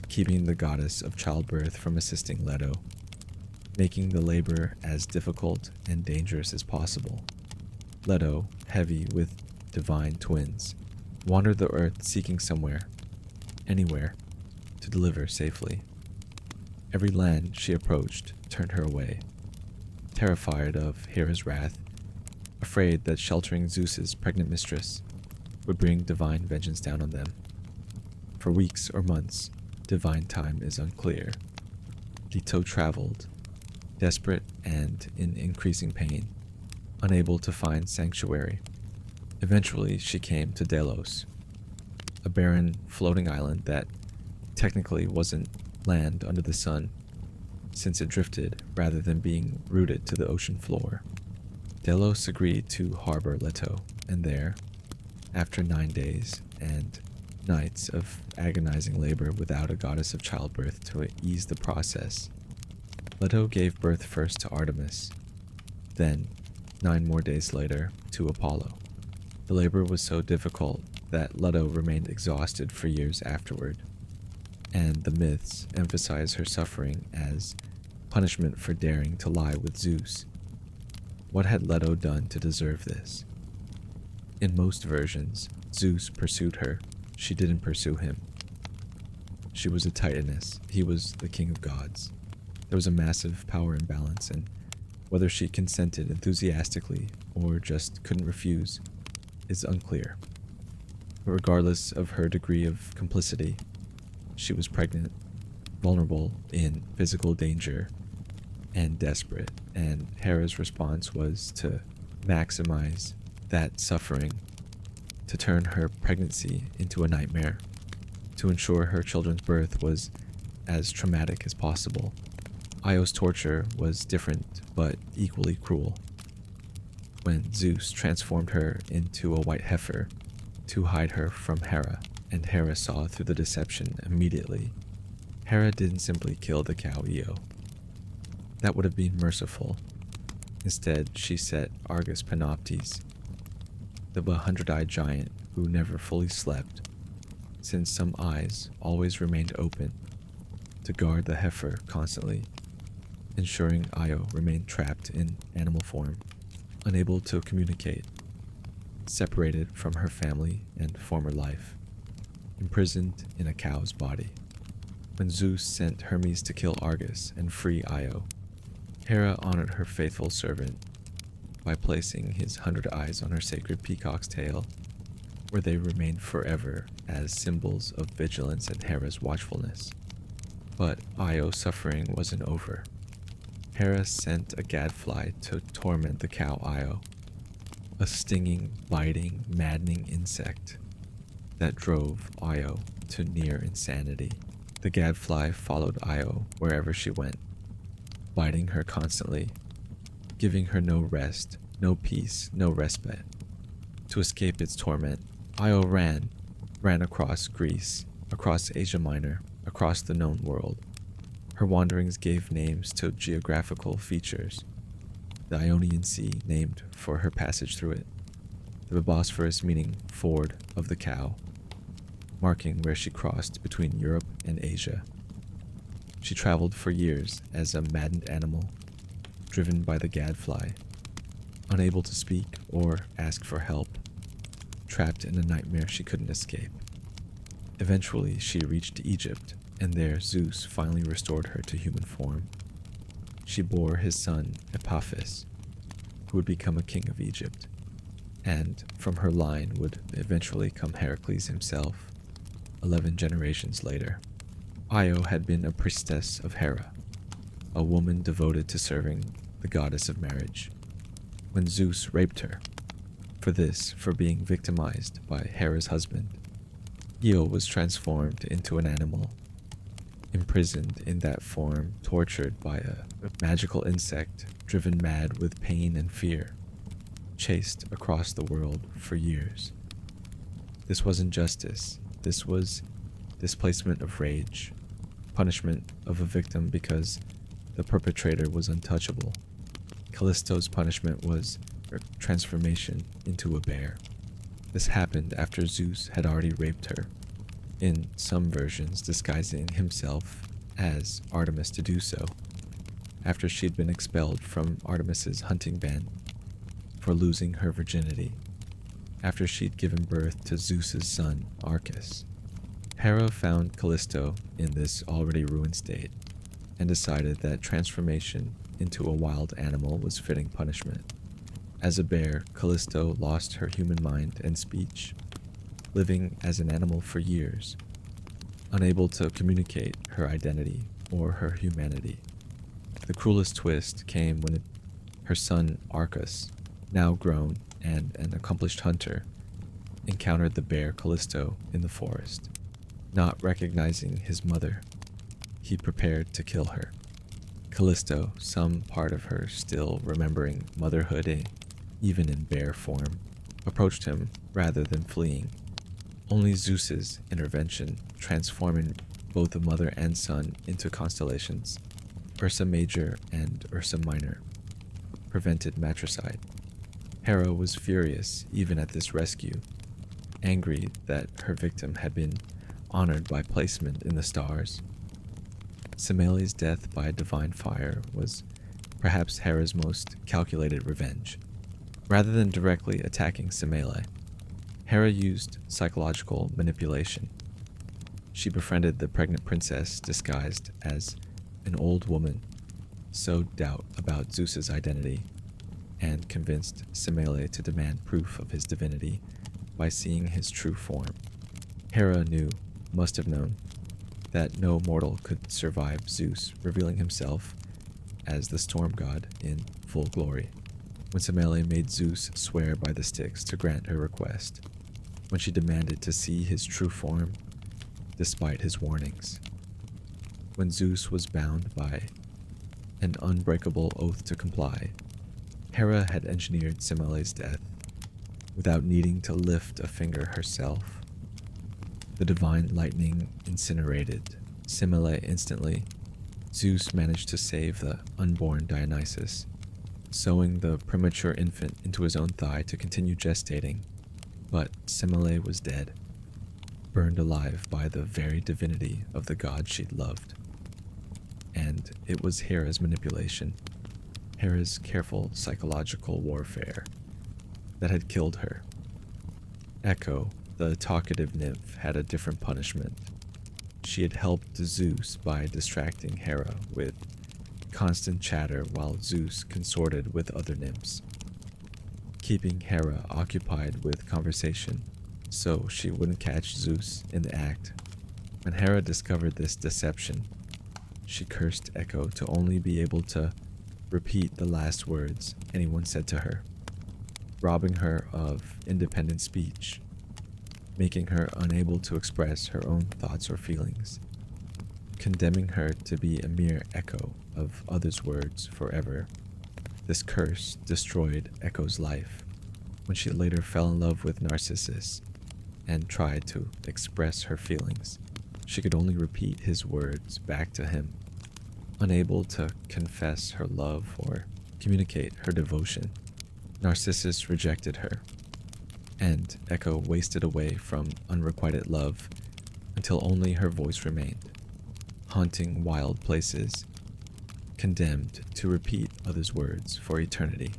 keeping the goddess of childbirth from assisting Leto, making the labor as difficult and dangerous as possible. Leto, heavy with divine twins, wandered the earth seeking somewhere, anywhere, to deliver safely. Every land she approached turned her away, terrified of Hera's wrath, afraid that sheltering Zeus's pregnant mistress would bring divine vengeance down on them. For weeks or months, divine time is unclear. Leto traveled, desperate and in increasing pain, unable to find sanctuary. Eventually, she came to Delos, a barren, floating island that technically wasn't land under the sun, since it drifted rather than being rooted to the ocean floor. Delos agreed to harbor Leto, and there, after 9 days and nights of agonizing labor without a goddess of childbirth to ease the process, Leto gave birth first to Artemis, then, 9 more days later, to Apollo. The labor was so difficult that Leto remained exhausted for years afterward, and the myths emphasize her suffering as punishment for daring to lie with Zeus. What had Leto done to deserve this? In most versions, Zeus pursued her. She didn't pursue him. She was a titaness. He was the king of gods. There was a massive power imbalance, and whether she consented enthusiastically or just couldn't refuse is unclear. But regardless of her degree of complicity, she was pregnant, vulnerable, in physical danger, and desperate, and Hera's response was to maximize that suffering, to turn her pregnancy into a nightmare, to ensure her children's birth was as traumatic as possible. Io's torture was different but equally cruel. When Zeus transformed her into a white heifer to hide her from Hera, and Hera saw through the deception immediately, Hera didn't simply kill the cow Io. That would have been merciful. Instead, she set Argus Panoptes, the 100-eyed giant who never fully slept, since some eyes always remained open, to guard the heifer constantly, ensuring Io remained trapped in animal form, unable to communicate, separated from her family and former life, imprisoned in a cow's body. When Zeus sent Hermes to kill Argus and free Io, Hera honored her faithful servant by placing his 100 eyes on her sacred peacock's tail, where they remained forever as symbols of vigilance and Hera's watchfulness. But Io's suffering wasn't over. Hera sent a gadfly to torment the cow Io, a stinging, biting, maddening insect that drove Io to near insanity. The gadfly followed Io wherever she went, biting her constantly, giving her no rest, no peace, no respite. To escape its torment, Io ran across Greece, across Asia Minor, across the known world. Her wanderings gave names to geographical features. The Ionian Sea, named for her passage through it. The Bosphorus, meaning ford of the cow, marking where she crossed between Europe and Asia. She traveled for years as a maddened animal, driven by the gadfly, unable to speak or ask for help, trapped in a nightmare she couldn't escape. Eventually, she reached Egypt, and there Zeus finally restored her to human form. She bore his son, Epaphus, who would become a king of Egypt, and from her line would eventually come Heracles himself, 11 generations later. Io had been a priestess of Hera, a woman devoted to serving the goddess of marriage, when Zeus raped her. For being victimized by Hera's husband, Io was transformed into an animal, imprisoned in that form, tortured by a magical insect, driven mad with pain and fear, chased across the world for years. This wasn't justice. This was displacement of rage, punishment of a victim because the perpetrator was untouchable. Callisto's punishment was her transformation into a bear. This happened after Zeus had already raped her, in some versions disguising himself as Artemis to do so, after she'd been expelled from Artemis's hunting band for losing her virginity, after she'd given birth to Zeus's son, Arcas. Hera found Callisto in this already ruined state, and decided that transformation into a wild animal was fitting punishment. As a bear, Callisto lost her human mind and speech, living as an animal for years, unable to communicate her identity or her humanity. The cruelest twist came when her son Arcas, now grown and an accomplished hunter, encountered the bear Callisto in the forest. Not recognizing his mother, he prepared to kill her. Callisto, some part of her still remembering motherhood even in bear form, approached him rather than fleeing. Only Zeus's intervention, transforming both the mother and son into constellations, Ursa Major and Ursa Minor, prevented matricide. Hera was furious even at this rescue, angry that her victim had been honored by placement in the stars. Semele's death by divine fire was perhaps Hera's most calculated revenge. Rather than directly attacking Semele, Hera used psychological manipulation. She befriended the pregnant princess disguised as an old woman, sowed doubt about Zeus's identity, and convinced Semele to demand proof of his divinity by seeing his true form. Hera must have known, that no mortal could survive Zeus revealing himself as the storm god in full glory. When Semele made Zeus swear by the Styx to grant her request, when she demanded to see his true form despite his warnings, when Zeus was bound by an unbreakable oath to comply, Hera had engineered Semele's death without needing to lift a finger herself. The divine lightning incinerated Semele instantly. Zeus managed to save the unborn Dionysus, sewing the premature infant into his own thigh to continue gestating, but Semele was dead, burned alive by the very divinity of the god she'd loved. And it was Hera's manipulation, Hera's careful psychological warfare, that had killed her. Echo, the talkative nymph, had a different punishment. She had helped Zeus by distracting Hera with constant chatter while Zeus consorted with other nymphs, keeping Hera occupied with conversation so she wouldn't catch Zeus in the act. When Hera discovered this deception, she cursed Echo to only be able to repeat the last words anyone said to her, robbing her of independent speech, making her unable to express her own thoughts or feelings, condemning her to be a mere echo of others' words forever. This curse destroyed Echo's life. When she later fell in love with Narcissus and tried to express her feelings, she could only repeat his words back to him, unable to confess her love or communicate her devotion. Narcissus rejected her, and Echo wasted away from unrequited love until only her voice remained, haunting wild places, condemned to repeat others' words for eternity.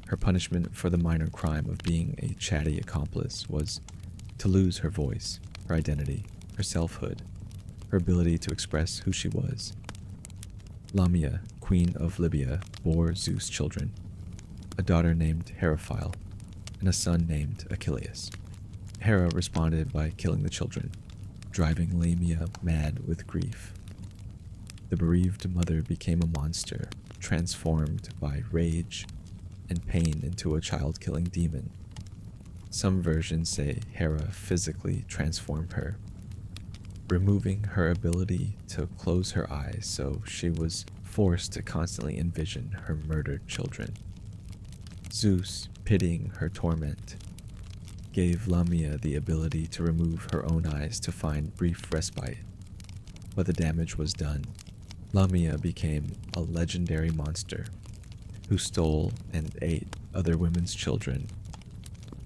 Her punishment for the minor crime of being a chatty accomplice was to lose her voice, her identity, her selfhood, her ability to express who she was. Lamia, queen of Libya, bore Zeus children, a daughter named Heraphile, and a son named Achilles. Hera responded by killing the children, driving Lamia mad with grief. The bereaved mother became a monster, transformed by rage and pain into a child-killing demon. Some versions say Hera physically transformed her, removing her ability to close her eyes so she was forced to constantly envision her murdered children. Zeus, pitying her torment, gave Lamia the ability to remove her own eyes to find brief respite, but the damage was done. Lamia became a legendary monster who stole and ate other women's children,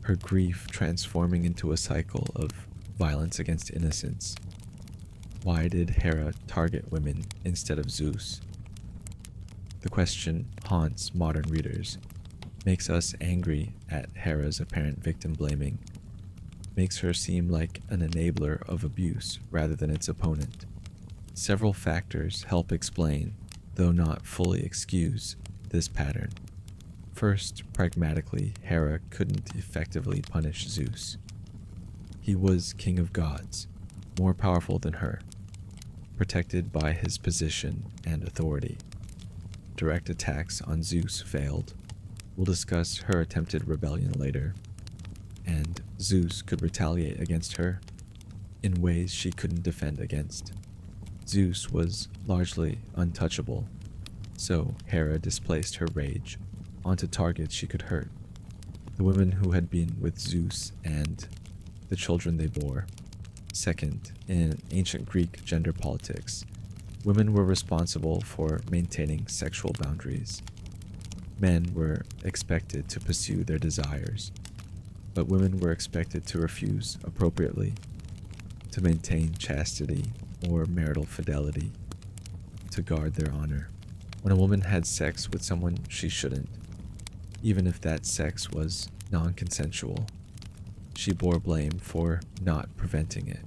her grief transforming into a cycle of violence against innocence. Why did Hera target women instead of Zeus? The question haunts modern readers, makes us angry at Hera's apparent victim blaming, makes her seem like an enabler of abuse rather than its opponent. Several factors help explain, though not fully excuse, this pattern. First, pragmatically, Hera couldn't effectively punish Zeus. He was king of gods, more powerful than her, protected by his position and authority. Direct attacks on Zeus failed. We'll discuss her attempted rebellion later, and Zeus could retaliate against her in ways she couldn't defend against. Zeus was largely untouchable, so Hera displaced her rage onto targets she could hurt, the women who had been with Zeus and the children they bore. Second, in ancient Greek gender politics, Women were responsible for maintaining sexual boundaries. Men were expected to pursue their desires, but women were expected to refuse appropriately, to maintain chastity or marital fidelity, to guard their honor. When a woman had sex with someone she shouldn't, even if that sex was non-consensual, she bore blame for not preventing it.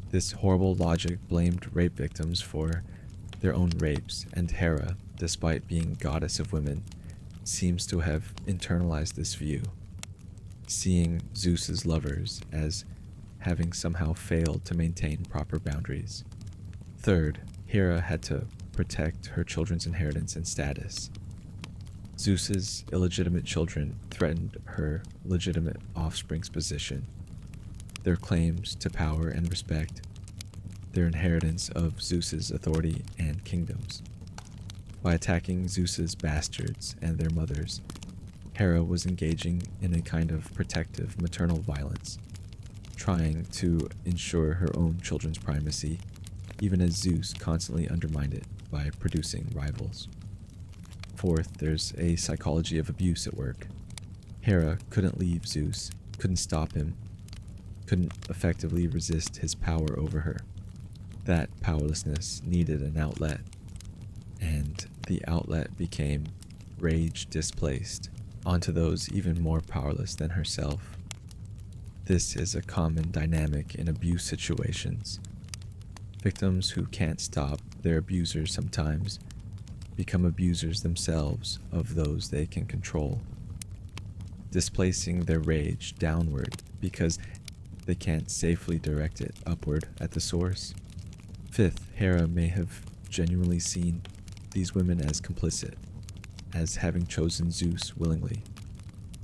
This horrible logic blamed rape victims for their own rapes, and Hera, despite being goddess of women, seems to have internalized this view, seeing Zeus's lovers as having somehow failed to maintain proper boundaries. Third, Hera had to protect her children's inheritance and status. Zeus's illegitimate children threatened her legitimate offspring's position, their claims to power and respect, their inheritance of Zeus's authority and kingdoms. By attacking Zeus's bastards and their mothers, Hera was engaging in a kind of protective maternal violence, trying to ensure her own children's primacy, even as Zeus constantly undermined it by producing rivals. Fourth, there's a psychology of abuse at work. Hera couldn't leave Zeus, couldn't stop him, couldn't effectively resist his power over her. That powerlessness needed an outlet, and the outlet became rage displaced onto those even more powerless than herself. This is a common dynamic in abuse situations. Victims who can't stop their abusers sometimes become abusers themselves of those they can control, displacing their rage downward because they can't safely direct it upward at the source. Fifth, Hera may have genuinely seen these women as complicit, as having chosen Zeus willingly,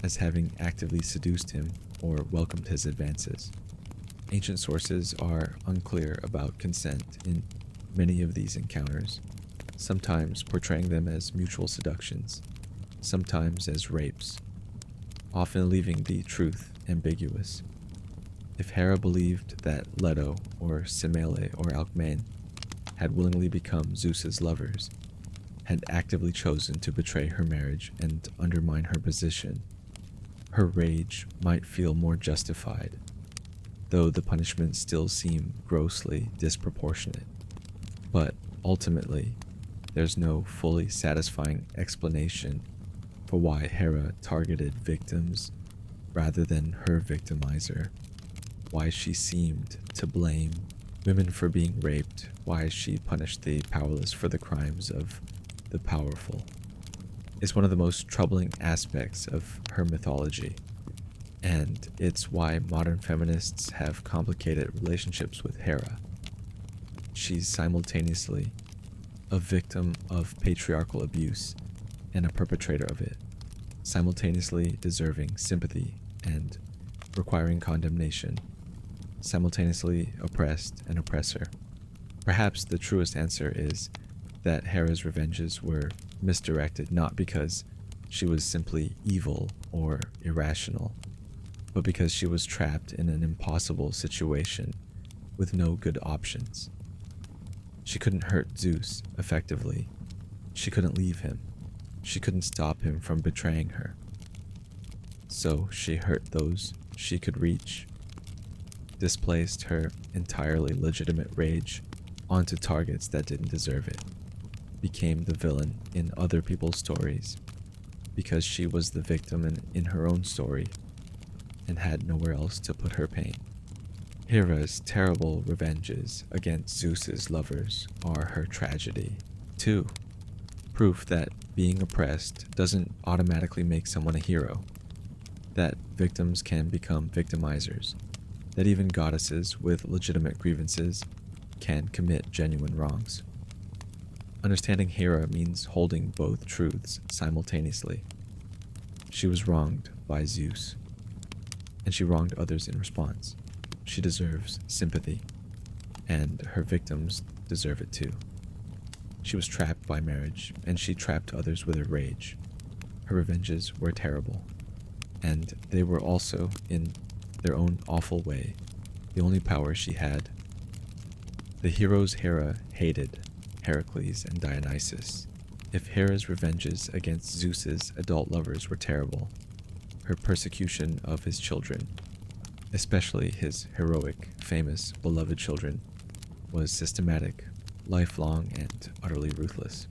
as having actively seduced him or welcomed his advances. Ancient sources are unclear about consent in many of these encounters, sometimes portraying them as mutual seductions, sometimes as rapes, often leaving the truth ambiguous. If Hera believed that Leto or Semele or Alcmaeon had willingly become Zeus's lovers, had actively chosen to betray her marriage and undermine her position, her rage might feel more justified, though the punishments still seem grossly disproportionate. But ultimately, there's no fully satisfying explanation for why Hera targeted victims rather than her victimizer, why she seemed to blame women for being raped, why she punished the powerless for the crimes of the powerful. It's one of the most troubling aspects of her mythology, and it's why modern feminists have complicated relationships with Hera. She's simultaneously a victim of patriarchal abuse and a perpetrator of it, simultaneously deserving sympathy and requiring condemnation, simultaneously oppressed and oppressor. Perhaps the truest answer is that Hera's revenges were misdirected not because she was simply evil or irrational, but because she was trapped in an impossible situation with no good options. She couldn't hurt Zeus effectively. She couldn't leave him. She couldn't stop him from betraying her. So she hurt those she could reach, displaced her entirely legitimate rage onto targets that didn't deserve it, became the villain in other people's stories because she was the victim in her own story and had nowhere else to put her pain. Hera's terrible revenges against Zeus's lovers are her tragedy, too. Proof that being oppressed doesn't automatically make someone a hero, that victims can become victimizers, that even goddesses with legitimate grievances can commit genuine wrongs. Understanding Hera means holding both truths simultaneously. She was wronged by Zeus, and she wronged others in response. She deserves sympathy, and her victims deserve it too. She was trapped by marriage, and she trapped others with her rage. Her revenges were terrible, and they were also, in their own awful way, the only power she had. The heroes Hera hated Heracles and Dionysus. If Hera's revenges against Zeus's adult lovers were terrible, her persecution of his children, especially his heroic, famous, beloved children, was systematic, lifelong, and utterly ruthless.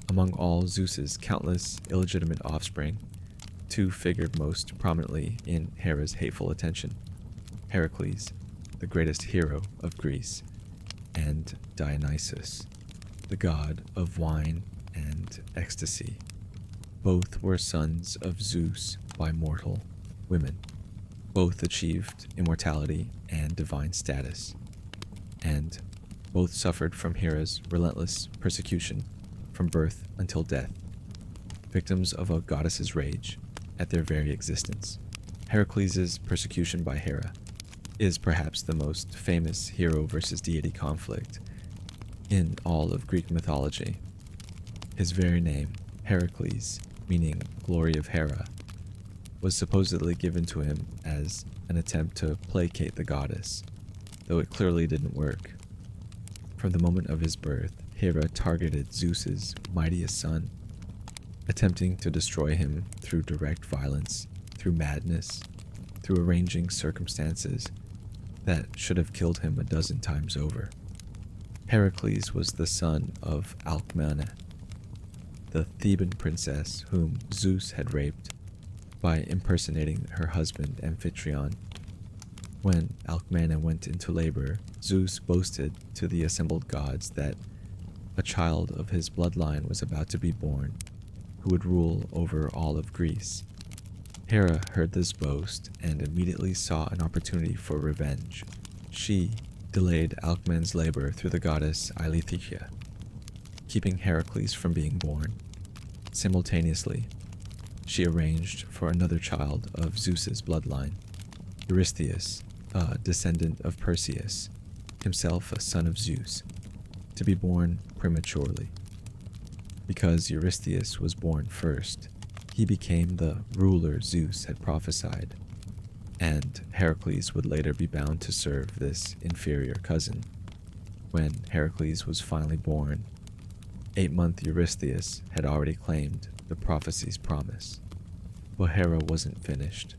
Among all Zeus's countless illegitimate offspring, two figured most prominently in Hera's hateful attention: Heracles, the greatest hero of Greece, and Dionysus, the god of wine and ecstasy. Both were sons of Zeus by mortal women. Both achieved immortality and divine status, and both suffered from Hera's relentless persecution from birth until death, victims of a goddess's rage at their very existence. Heracles' persecution by Hera is perhaps the most famous hero versus deity conflict in all of Greek mythology. His very name, Heracles, meaning glory of Hera, was supposedly given to him as an attempt to placate the goddess, though it clearly didn't work. From the moment of his birth, Hera targeted Zeus's mightiest son, attempting to destroy him through direct violence, through madness, through arranging circumstances that should have killed him a dozen times over. Heracles was the son of Alcmene, the Theban princess whom Zeus had raped by impersonating her husband Amphitryon. When Alcmene went into labor, Zeus boasted to the assembled gods that a child of his bloodline was about to be born, who would rule over all of Greece. Hera heard this boast and immediately saw an opportunity for revenge. She delayed Alcmene's labor through the goddess Eileithyia, keeping Heracles from being born. Simultaneously, she arranged for another child of Zeus's bloodline, Eurystheus, a descendant of Perseus, himself a son of Zeus, to be born prematurely. Because Eurystheus was born first, he became the ruler Zeus had prophesied, and Heracles would later be bound to serve this inferior cousin. When Heracles was finally born, 8-month Eurystheus had already claimed the prophecy's promise. But Hera wasn't finished.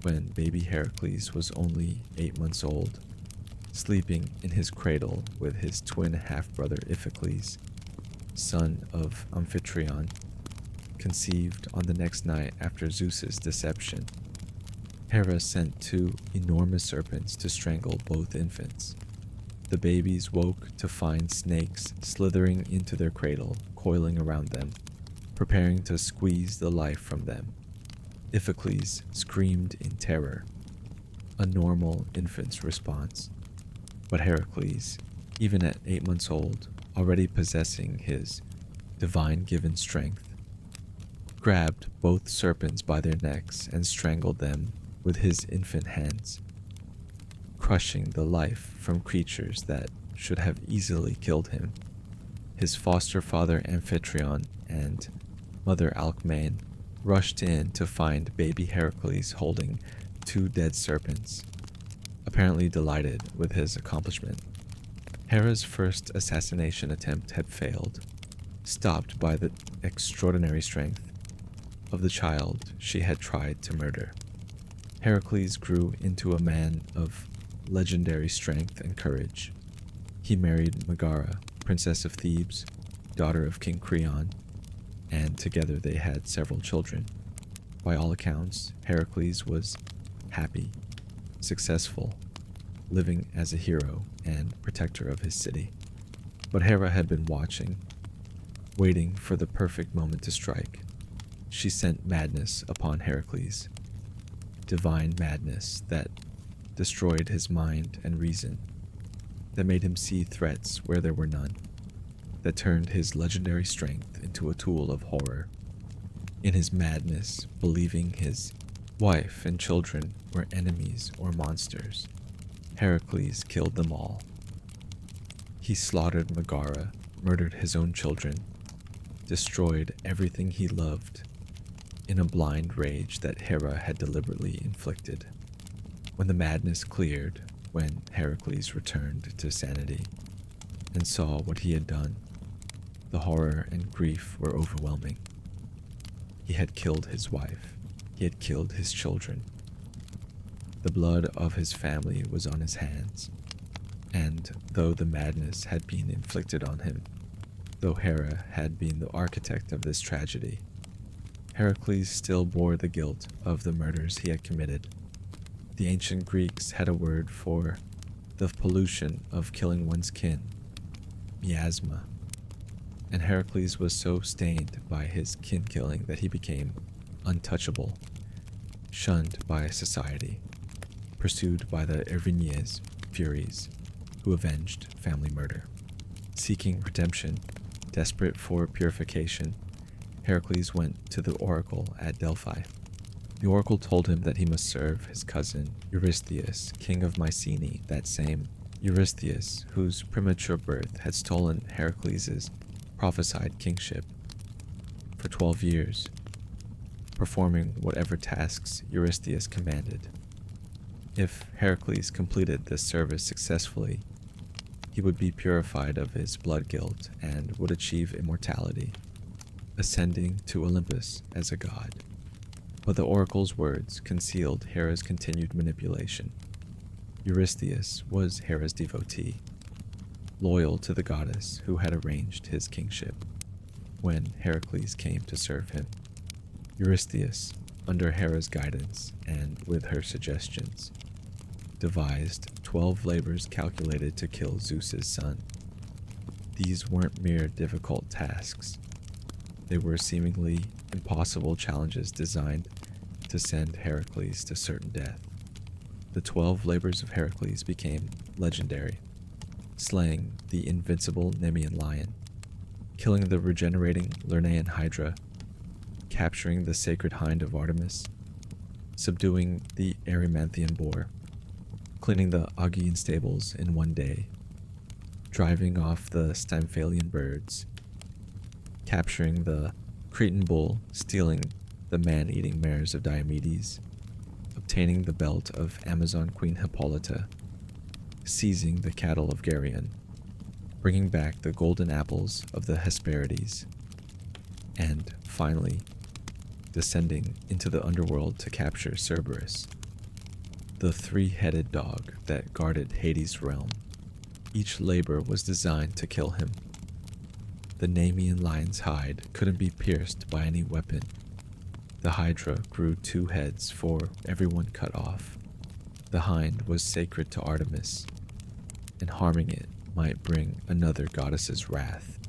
When baby Heracles was only 8 months old, sleeping in his cradle with his twin half-brother Iphicles, son of Amphitryon, conceived on the next night after Zeus's deception, Hera sent 2 enormous serpents to strangle both infants. The babies woke to find snakes slithering into their cradle, coiling around them, preparing to squeeze the life from them. Iphicles screamed in terror, a normal infant's response. But Heracles, even at 8 months old, already possessing his divine-given strength, grabbed both serpents by their necks and strangled them with his infant hands, crushing the life from creatures that should have easily killed him. His foster father Amphitryon and mother Alcmene rushed in to find baby Heracles holding 2 dead serpents, apparently delighted with his accomplishment. Hera's first assassination attempt had failed, stopped by the extraordinary strength of the child she had tried to murder. Heracles grew into a man of legendary strength and courage. He married Megara, princess of Thebes, daughter of King Creon, and together they had several children. By all accounts, Heracles was happy, successful, living as a hero and protector of his city. But Hera had been watching, waiting for the perfect moment to strike. She sent madness upon Heracles, divine madness that destroyed his mind and reason, that made him see threats where there were none, that turned his legendary strength into a tool of horror. In his madness, believing his wife and children were enemies or monsters, Heracles killed them all. He slaughtered Megara, murdered his own children, destroyed everything he loved, in a blind rage that Hera had deliberately inflicted. When the madness cleared, when Heracles returned to sanity, and saw what he had done, the horror and grief were overwhelming. He had killed his wife. He had killed his children. The blood of his family was on his hands, and though the madness had been inflicted on him, though Hera had been the architect of this tragedy, Heracles still bore the guilt of the murders he had committed. The ancient Greeks had a word for the pollution of killing one's kin, miasma, and Heracles was so stained by his kin killing that he became untouchable, shunned by society, pursued by the Erinyes, Furies, who avenged family murder. Seeking redemption, desperate for purification, Heracles went to the oracle at Delphi. The oracle told him that he must serve his cousin Eurystheus, king of Mycenae, that same Eurystheus whose premature birth had stolen Heracles' prophesied kingship. For 12 years, performing whatever tasks Eurystheus commanded. If Heracles completed this service successfully, he would be purified of his blood guilt and would achieve immortality, ascending to Olympus as a god. But the oracle's words concealed Hera's continued manipulation. Eurystheus was Hera's devotee, loyal to the goddess who had arranged his kingship. When Heracles came to serve him, Eurystheus, under Hera's guidance and with her suggestions, devised 12 labors calculated to kill Zeus's son. These weren't mere difficult tasks. They were seemingly impossible challenges designed to send Heracles to certain death. The 12 labors of Heracles became legendary, slaying the invincible Nemean lion, killing the regenerating Lernaean hydra, capturing the sacred hind of Artemis, subduing the Erymanthian boar, cleaning the Augean stables in one day, driving off the Stymphalian birds, capturing the Cretan bull, stealing the man-eating mares of Diomedes, obtaining the belt of Amazon Queen Hippolyta, seizing the cattle of Geryon, bringing back the golden apples of the Hesperides, and finally, descending into the underworld to capture Cerberus, the three-headed dog that guarded Hades' realm. Each labor was designed to kill him. The Nemean lion's hide couldn't be pierced by any weapon. The hydra grew 2 heads for every one cut off. The hind was sacred to Artemis, and harming it might bring another goddess's wrath.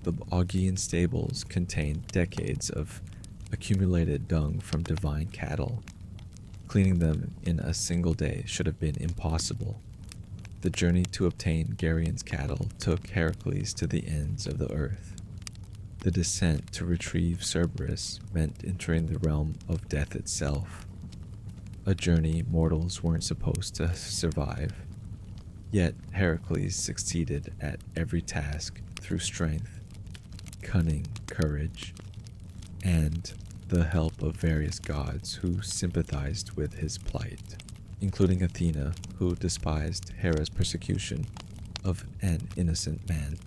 The Augean stables contained decades of accumulated dung from divine cattle. Cleaning them in a single day should have been impossible. The journey to obtain Geryon's cattle took Heracles to the ends of the earth. The descent to retrieve Cerberus meant entering the realm of death itself, a journey mortals weren't supposed to survive. Yet Heracles succeeded at every task through strength, cunning, courage, and the help of various gods who sympathized with his plight, including Athena, who despised Hera's persecution of an innocent man.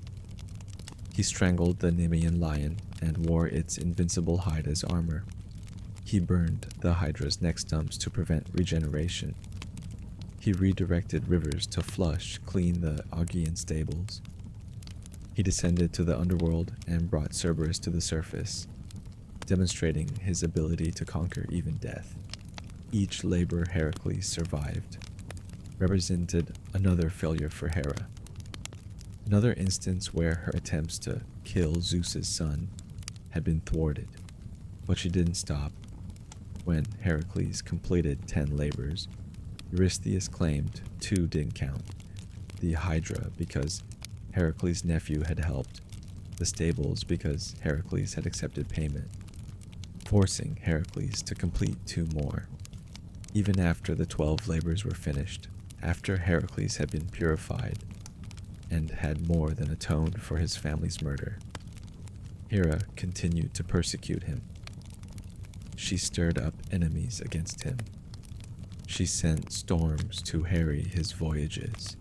He strangled the Nemean lion and wore its invincible hide as armor. He burned the Hydra's neck stumps to prevent regeneration. He redirected rivers to flush clean the Augean stables. He descended to the underworld and brought Cerberus to the surface, demonstrating his ability to conquer even death. Each labor Heracles survived represented another failure for Hera, another instance where her attempts to kill Zeus's son had been thwarted. But she didn't stop. When Heracles completed 10 labors, Eurystheus claimed 2 didn't count: the Hydra because Heracles' nephew had helped, the stables because Heracles had accepted payment, forcing Heracles to complete 2 more. Even after the 12 labors were finished, after Heracles had been purified and had more than atoned for his family's murder, Hera continued to persecute him. She stirred up enemies against him. She sent storms to harry his voyages.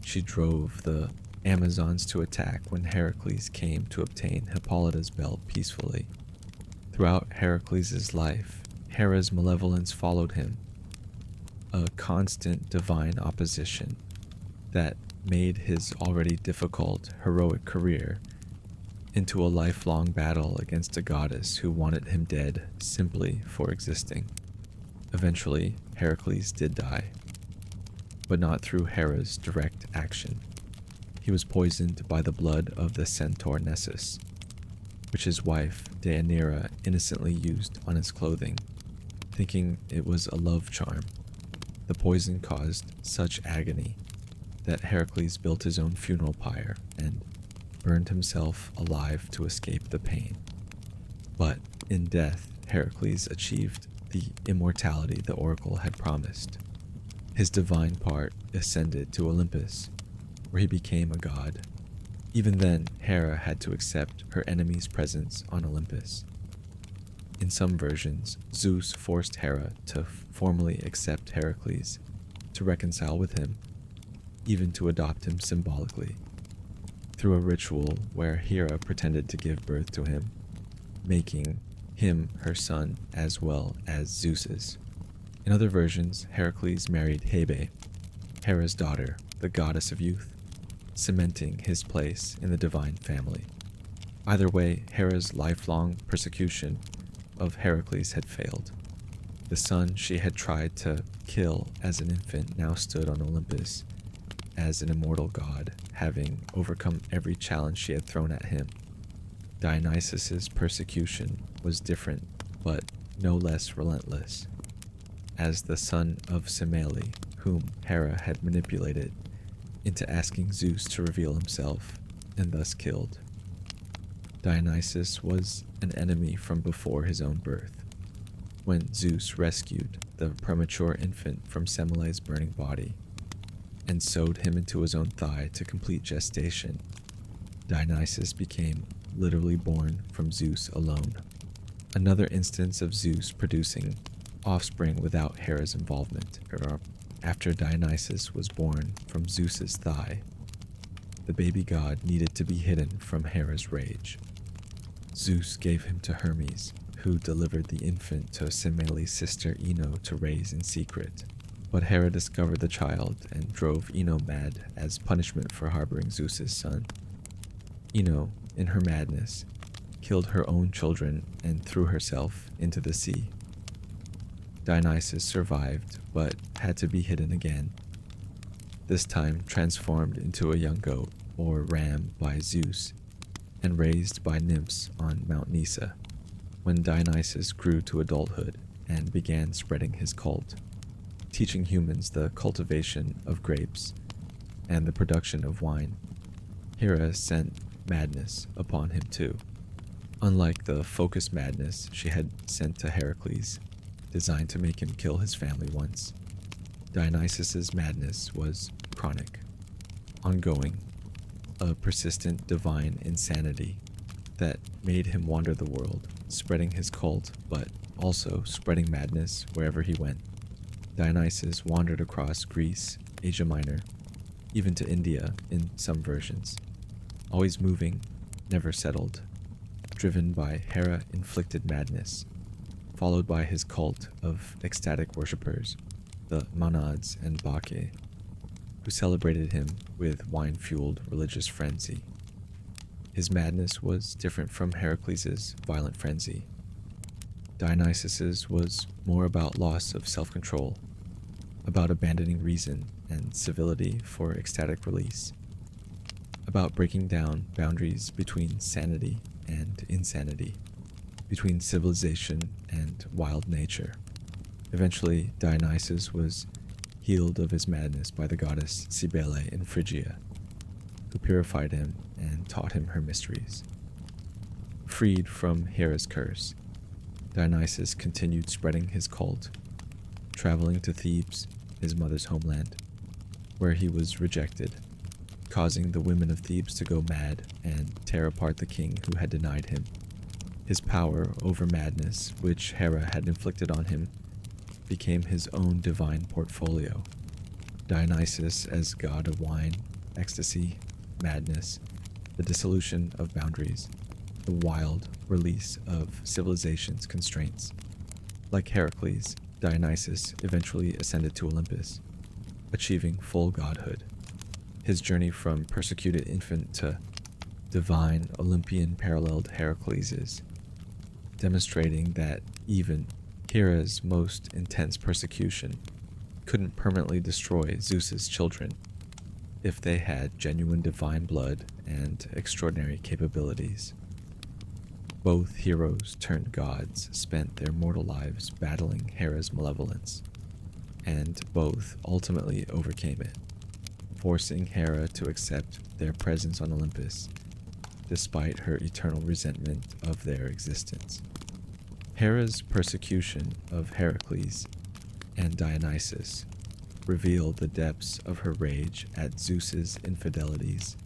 She drove the Amazons to attack when Heracles came to obtain Hippolyta's belt peacefully. Throughout Heracles' life, Hera's malevolence followed him, a constant divine opposition that made his already difficult, heroic career into a lifelong battle against a goddess who wanted him dead simply for existing. Eventually, Heracles did die, but not through Hera's direct action. He was poisoned by the blood of the centaur Nessus, which his wife, Deianira, innocently used on his clothing, thinking it was a love charm. The poison caused such agony that Heracles built his own funeral pyre and burned himself alive to escape the pain. But in death, Heracles achieved the immortality the oracle had promised. His divine part ascended to Olympus, where he became a god. Even then, Hera had to accept her enemy's presence on Olympus. In some versions, Zeus forced Hera to formally accept Heracles, to reconcile with him, even to adopt him symbolically, through a ritual where Hera pretended to give birth to him, making him her son as well as Zeus's. In other versions, Heracles married Hebe, Hera's daughter, the goddess of youth, cementing his place in the divine family. Either way, Hera's lifelong persecution of Heracles had failed. The son she had tried to kill as an infant now stood on Olympus as an immortal god, having overcome every challenge she had thrown at him. Dionysus's persecution was different, but no less relentless. As the son of Semele, whom Hera had manipulated into asking Zeus to reveal himself, and thus killed. Dionysus was an enemy from before his own birth. When Zeus rescued the premature infant from Semele's burning body and sewed him into his own thigh to complete gestation, Dionysus became literally born from Zeus alone. Another instance of Zeus producing offspring without Hera's involvement. After Dionysus was born from Zeus's thigh, the baby god needed to be hidden from Hera's rage. Zeus gave him to Hermes, who delivered the infant to Semele's sister Ino to raise in secret. But Hera discovered the child and drove Ino mad as punishment for harboring Zeus's son. Ino, in her madness, killed her own children and threw herself into the sea. Dionysus survived, but had to be hidden again, this time transformed into a young goat or ram by Zeus and raised by nymphs on Mount Nysa. When Dionysus grew to adulthood and began spreading his cult, teaching humans the cultivation of grapes and the production of wine, Hera sent madness upon him too. Unlike the focused madness she had sent to Heracles, designed to make him kill his family once, Dionysus's madness was chronic, ongoing, a persistent divine insanity that made him wander the world, spreading his cult, but also spreading madness wherever he went. Dionysus wandered across Greece, Asia Minor, even to India in some versions, always moving, never settled, driven by Hera-inflicted madness, followed by his cult of ecstatic worshippers, the Monads and Bacchae, who celebrated him with wine-fueled religious frenzy. His madness was different from Heracles' violent frenzy. Dionysus's was more about loss of self-control, about abandoning reason and civility for ecstatic release, about breaking down boundaries between sanity and insanity, between civilization and wild nature. Eventually, Dionysus was healed of his madness by the goddess Cybele in Phrygia, who purified him and taught him her mysteries. Freed from Hera's curse, Dionysus continued spreading his cult, traveling to Thebes, his mother's homeland, where he was rejected, causing the women of Thebes to go mad and tear apart the king who had denied him. His power over madness, which Hera had inflicted on him, became his own divine portfolio. Dionysus as god of wine, ecstasy, madness, the dissolution of boundaries, the wild release of civilization's constraints. Like Heracles, Dionysus eventually ascended to Olympus, achieving full godhood. His journey from persecuted infant to divine Olympian paralleled Heracles's, demonstrating that even Hera's most intense persecution couldn't permanently destroy Zeus's children if they had genuine divine blood and extraordinary capabilities. Both heroes turned gods spent their mortal lives battling Hera's malevolence, and both ultimately overcame it, forcing Hera to accept their presence on Olympus, despite her eternal resentment of their existence. Hera's persecution of Heracles and Dionysus revealed the depths of her rage at Zeus's infidelities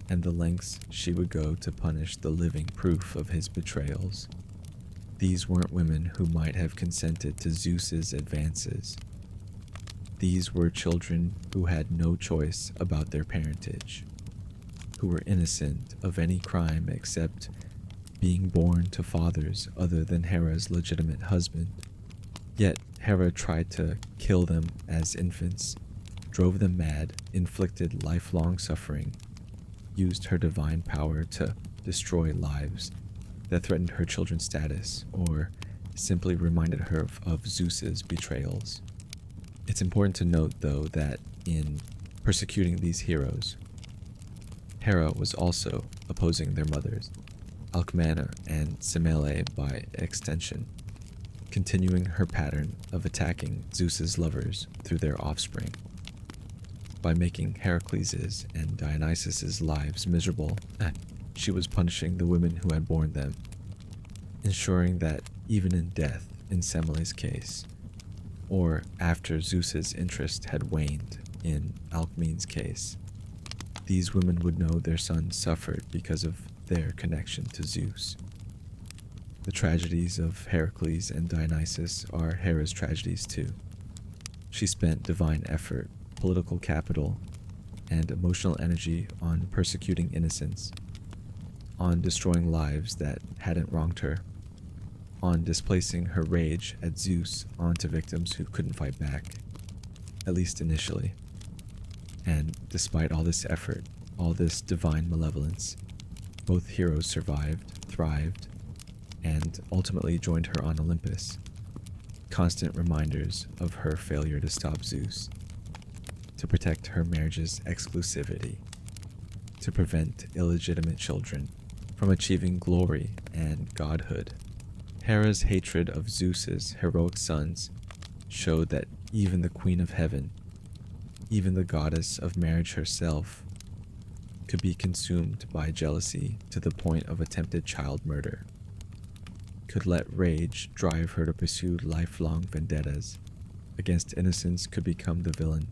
and the lengths she would go to punish the living proof of his betrayals. These weren't women who might have consented to Zeus's advances. These were children who had no choice about their parentage, who were innocent of any crime except being born to fathers other than Hera's legitimate husband. Yet Hera tried to kill them as infants, drove them mad, inflicted lifelong suffering, used her divine power to destroy lives that threatened her children's status, or simply reminded her of Zeus's betrayals. It's important to note, though, that in persecuting these heroes, Hera was also opposing their mothers, Alcmena and Semele by extension, continuing her pattern of attacking Zeus's lovers through their offspring. By making Heracles's and Dionysus's lives miserable, she was punishing the women who had borne them, ensuring that even in death, in Semele's case, or after Zeus's interest had waned in Alcmene's case, these women would know their sons suffered because of their connection to Zeus. The tragedies of Heracles and Dionysus are Hera's tragedies too. She spent divine effort, political capital, and emotional energy on persecuting innocents, on destroying lives that hadn't wronged her, on displacing her rage at Zeus onto victims who couldn't fight back, at least initially. And despite all this effort, all this divine malevolence, both heroes survived, thrived, and ultimately joined her on Olympus, constant reminders of her failure to stop Zeus, to protect her marriage's exclusivity, to prevent illegitimate children from achieving glory and godhood. Hera's hatred of Zeus's heroic sons showed that even the Queen of Heaven, even the goddess of marriage herself, could be consumed by jealousy to the point of attempted child murder, could let rage drive her to pursue lifelong vendettas against innocents, could become the villain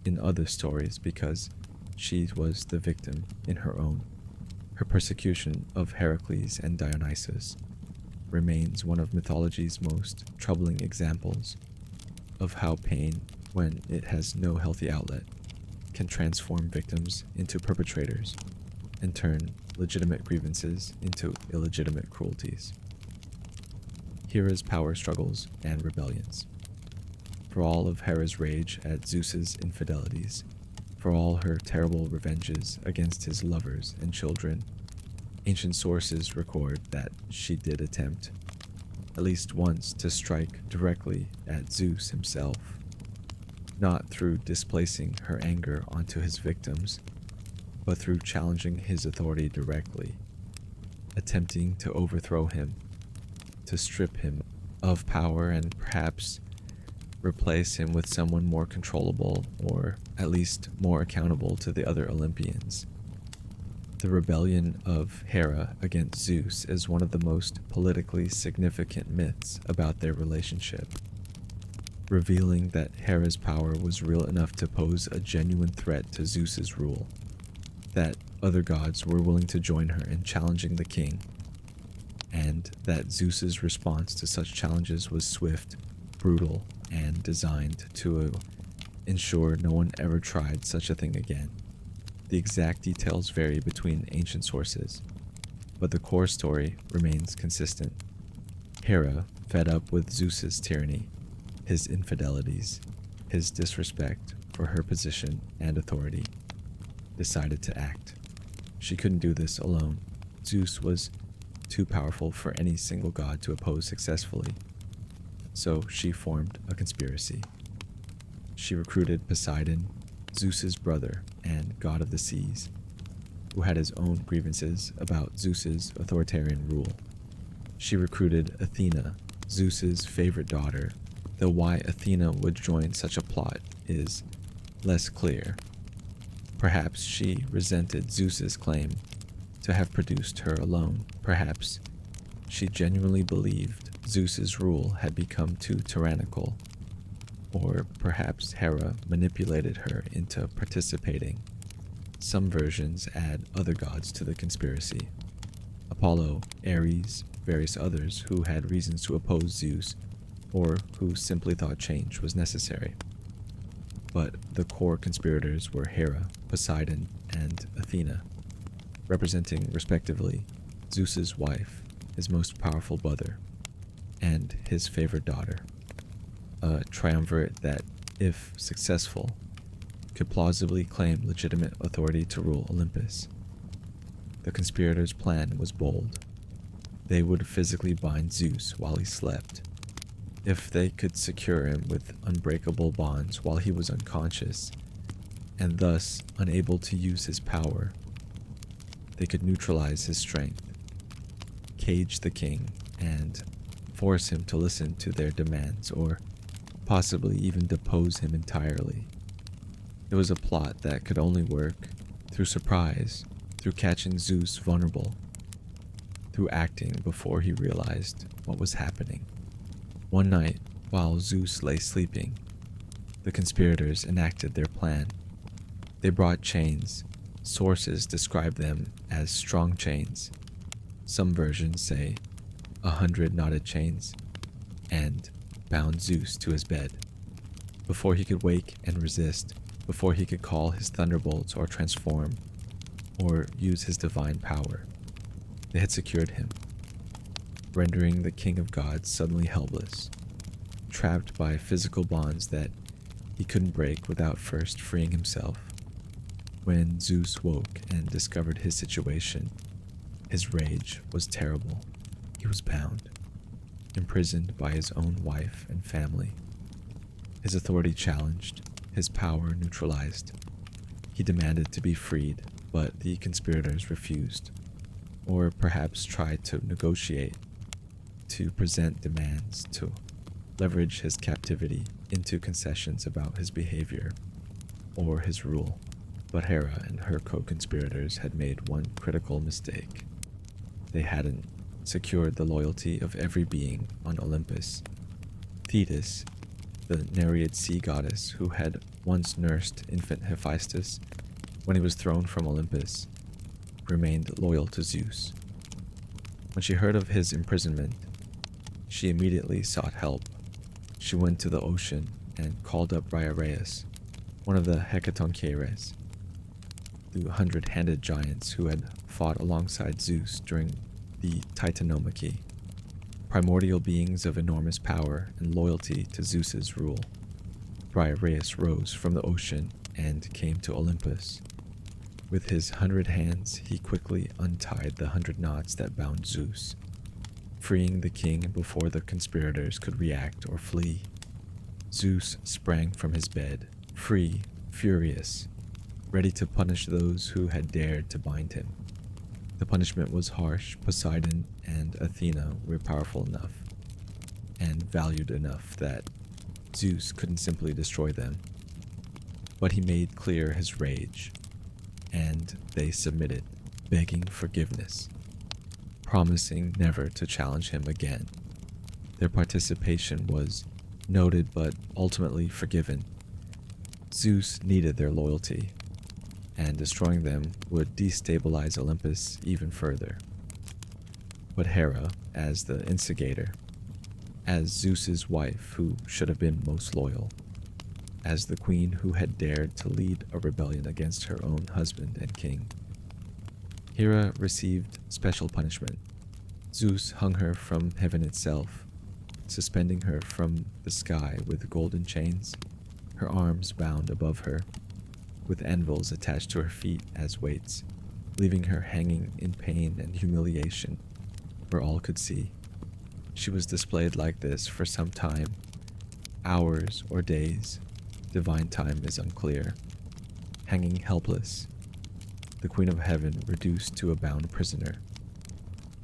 in other stories because she was the victim in her own. Her persecution of Heracles and Dionysus remains one of mythology's most troubling examples of how pain, when it has no healthy outlet, can transform victims into perpetrators and turn legitimate grievances into illegitimate cruelties. Hera's power struggles and rebellions. For all of Hera's rage at Zeus's infidelities, for all her terrible revenges against his lovers and children, ancient sources record that she did attempt, at least once, to strike directly at Zeus himself, not through displacing her anger onto his victims, but through challenging his authority directly, attempting to overthrow him, to strip him of power and perhaps replace him with someone more controllable or at least more accountable to the other Olympians. The rebellion of Hera against Zeus is one of the most politically significant myths about their relationship, revealing that Hera's power was real enough to pose a genuine threat to Zeus's rule, that other gods were willing to join her in challenging the king, and that Zeus's response to such challenges was swift, brutal, and designed to ensure no one ever tried such a thing again. The exact details vary between ancient sources, but the core story remains consistent. Hera, fed up with Zeus's tyranny, his infidelities, his disrespect for her position and authority, decided to act. She couldn't do this alone. Zeus was too powerful for any single god to oppose successfully, so she formed a conspiracy. She recruited Poseidon, Zeus's brother and god of the seas, who had his own grievances about Zeus's authoritarian rule. She recruited Athena, Zeus's favorite daughter, though why Athena would join such a plot is less clear. Perhaps she resented Zeus's claim to have produced her alone. Perhaps she genuinely believed Zeus's rule had become too tyrannical. Or perhaps Hera manipulated her into participating. Some versions add other gods to the conspiracy. Apollo, Ares, various others who had reasons to oppose Zeus, or who simply thought change was necessary. But the core conspirators were Hera, Poseidon, and Athena, representing respectively Zeus's wife, his most powerful brother, and his favorite daughter. A triumvirate that, if successful, could plausibly claim legitimate authority to rule Olympus. The conspirators' plan was bold. They would physically bind Zeus while he slept. If they could secure him with unbreakable bonds while he was unconscious, and thus unable to use his power, they could neutralize his strength, cage the king, and force him to listen to their demands, or possibly even depose him entirely. It was a plot that could only work through surprise, through catching Zeus vulnerable, through acting before he realized what was happening. One night, while Zeus lay sleeping, the conspirators enacted their plan. They brought chains. Sources describe them as strong chains. Some versions say 100 knotted chains, and bound Zeus to his bed. Before he could wake and resist, before he could call his thunderbolts or transform, or use his divine power, they had secured him, rendering the king of gods suddenly helpless, trapped by physical bonds that he couldn't break without first freeing himself. When Zeus woke and discovered his situation, his rage was terrible. He was bound, imprisoned by his own wife and family, his authority challenged, his power neutralized. He demanded to be freed, but the conspirators refused, or perhaps tried to negotiate, to present demands, to leverage his captivity into concessions about his behavior or his rule. But Hera and her co-conspirators had made one critical mistake. They hadn't secured the loyalty of every being on Olympus. Thetis, the Nereid sea goddess who had once nursed infant Hephaestus when he was thrown from Olympus, remained loyal to Zeus. When she heard of his imprisonment, she immediately sought help. She went to the ocean and called up Briareus, one of the Hecatoncheires, the 100-handed giants who had fought alongside Zeus during the Titanomachy, primordial beings of enormous power and loyalty to Zeus's rule. Briareus rose from the ocean and came to Olympus. With his 100 hands, he quickly untied the 100 knots that bound Zeus, freeing the king before the conspirators could react or flee. Zeus sprang from his bed, free, furious, ready to punish those who had dared to bind him. The punishment was harsh. Poseidon and Athena were powerful enough and valued enough that Zeus couldn't simply destroy them. But he made clear his rage, and they submitted, begging forgiveness, promising never to challenge him again. Their participation was noted but ultimately forgiven. Zeus needed their loyalty, and destroying them would destabilize Olympus even further. But Hera, as the instigator, as Zeus's wife who should have been most loyal, as the queen who had dared to lead a rebellion against her own husband and king. Hera received special punishment. Zeus hung her from heaven itself, suspending her from the sky with golden chains, her arms bound above her, with anvils attached to her feet as weights, leaving her hanging in pain and humiliation where all could see. She was displayed like this for some time, hours or days. Divine time is unclear. Hanging helpless, the Queen of Heaven reduced to a bound prisoner,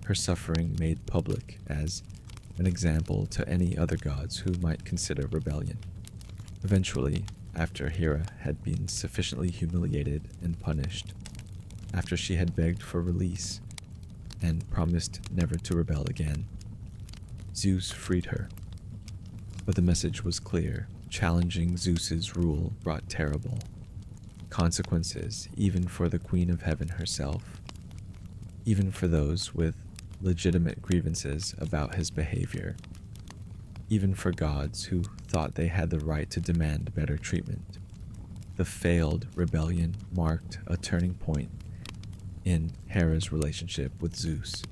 her suffering made public as an example to any other gods who might consider rebellion. Eventually, after Hera had been sufficiently humiliated and punished, after she had begged for release and promised never to rebel again, Zeus freed her. But the message was clear. Challenging Zeus's rule brought terrible consequences, even for the Queen of Heaven herself, even for those with legitimate grievances about his behavior, even for gods who thought they had the right to demand better treatment. The failed rebellion marked a turning point in Hera's relationship with Zeus.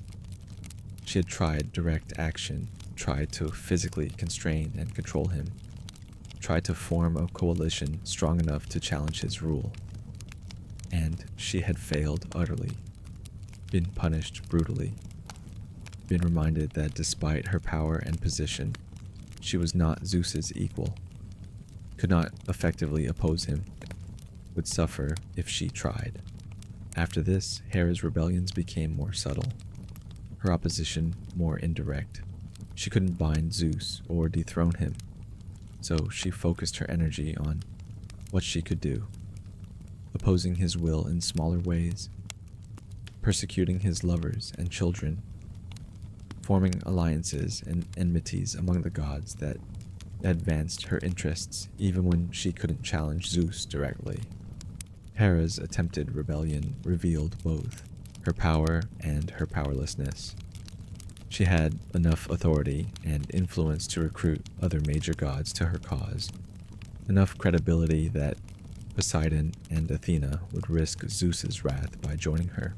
She had tried direct action, tried to physically constrain and control him, tried to form a coalition strong enough to challenge his rule. And she had failed utterly, been punished brutally, been reminded that despite her power and position, she was not Zeus's equal, could not effectively oppose him, would suffer if she tried. After this, Hera's rebellions became more subtle, her opposition more indirect. She couldn't bind Zeus or dethrone him, so she focused her energy on what she could do, opposing his will in smaller ways, persecuting his lovers and children, forming alliances and enmities among the gods that advanced her interests even when she couldn't challenge Zeus directly. Hera's attempted rebellion revealed both her power and her powerlessness. She had enough authority and influence to recruit other major gods to her cause, enough credibility that Poseidon and Athena would risk Zeus's wrath by joining her,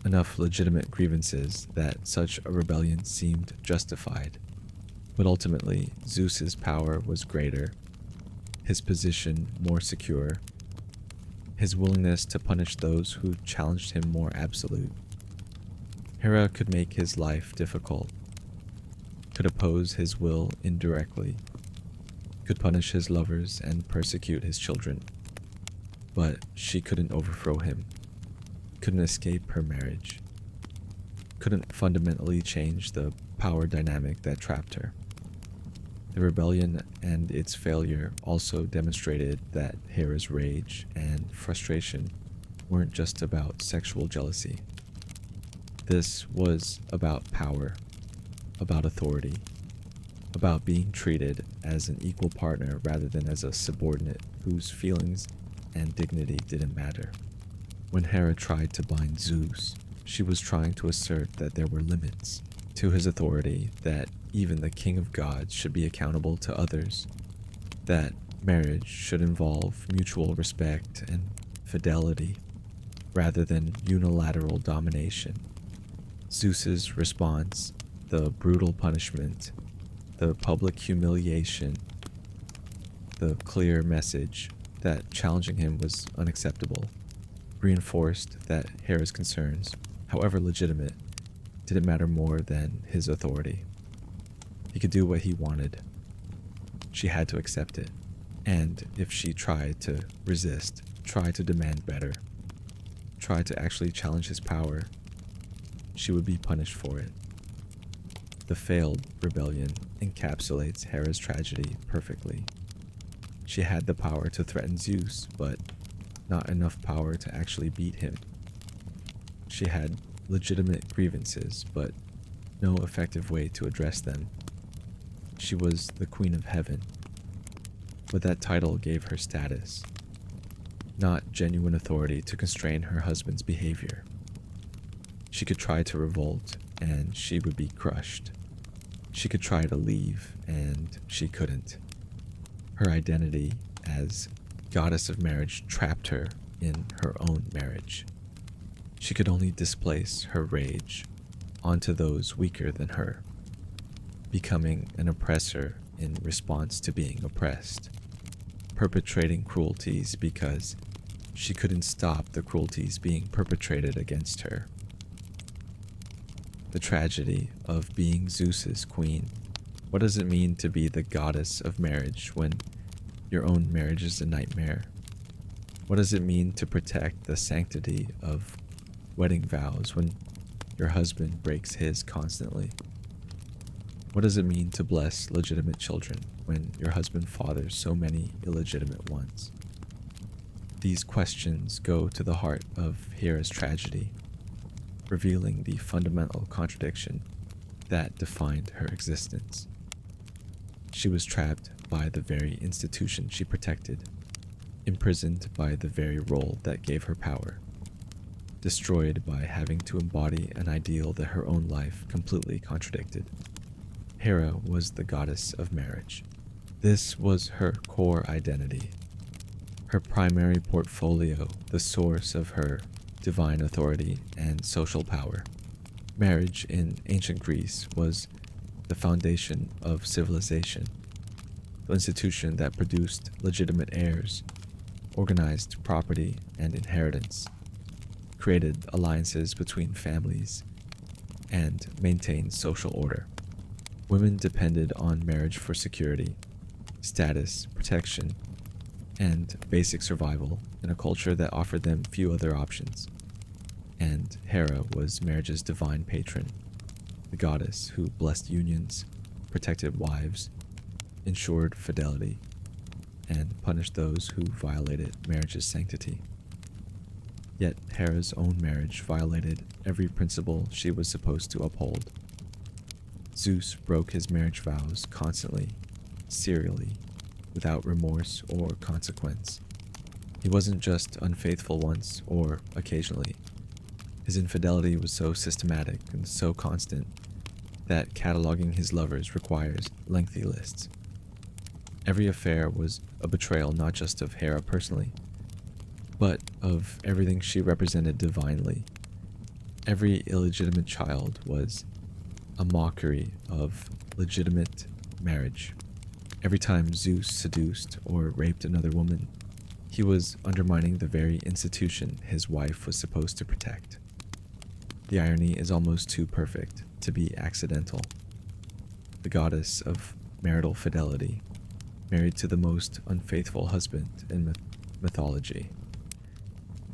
enough legitimate grievances that such a rebellion seemed justified. But ultimately, Zeus's power was greater, his position more secure, his willingness to punish those who challenged him more absolute. Hera could make his life difficult, could oppose his will indirectly, could punish his lovers and persecute his children, but she couldn't overthrow him, couldn't escape her marriage, couldn't fundamentally change the power dynamic that trapped her. The rebellion and its failure also demonstrated that Hera's rage and frustration weren't just about sexual jealousy. This was about power, about authority, about being treated as an equal partner rather than as a subordinate whose feelings and dignity didn't matter. When Hera tried to bind Zeus, she was trying to assert that there were limits to his authority, that even the king of gods should be accountable to others, that marriage should involve mutual respect and fidelity rather than unilateral domination. Zeus's response, the brutal punishment, the public humiliation, the clear message that challenging him was unacceptable, reinforced that Hera's concerns, however legitimate, didn't matter more than his authority. He could do what he wanted. She had to accept it. And if she tried to resist, try to demand better, try to actually challenge his power, she would be punished for it. The failed rebellion encapsulates Hera's tragedy perfectly. She had the power to threaten Zeus, but not enough power to actually beat him. She had legitimate grievances, but no effective way to address them. She was the Queen of Heaven, but that title gave her status, not genuine authority to constrain her husband's behavior. She could try to revolt, and she would be crushed. She could try to leave, and she couldn't. Her identity as goddess of marriage trapped her in her own marriage. She could only displace her rage onto those weaker than her, becoming an oppressor in response to being oppressed, perpetrating cruelties because she couldn't stop the cruelties being perpetrated against her. The tragedy of being Zeus's queen. What does it mean to be the goddess of marriage when your own marriage is a nightmare? What does it mean to protect the sanctity of wedding vows when your husband breaks his constantly? What does it mean to bless legitimate children when your husband fathers so many illegitimate ones? These questions go to the heart of Hera's tragedy, revealing the fundamental contradiction that defined her existence. She was trapped by the very institution she protected, imprisoned by the very role that gave her power, destroyed by having to embody an ideal that her own life completely contradicted. Hera was the goddess of marriage. This was her core identity, her primary portfolio, the source of her divine authority and social power. Marriage in ancient Greece was the foundation of civilization, the institution that produced legitimate heirs, organized property and inheritance, created alliances between families, and maintained social order. Women depended on marriage for security, status, protection, and basic survival in a culture that offered them few other options. And Hera was marriage's divine patron, the goddess who blessed unions, protected wives, ensured fidelity, and punished those who violated marriage's sanctity. Yet Hera's own marriage violated every principle she was supposed to uphold. Zeus broke his marriage vows constantly, serially, without remorse or consequence. He wasn't just unfaithful once or occasionally. His infidelity was so systematic and so constant that cataloging his lovers requires lengthy lists. Every affair was a betrayal not just of Hera personally, but of everything she represented divinely. Every illegitimate child was a mockery of legitimate marriage. Every time Zeus seduced or raped another woman, he was undermining the very institution his wife was supposed to protect. The irony is almost too perfect to be accidental. The goddess of marital fidelity, married to the most unfaithful husband in mythology.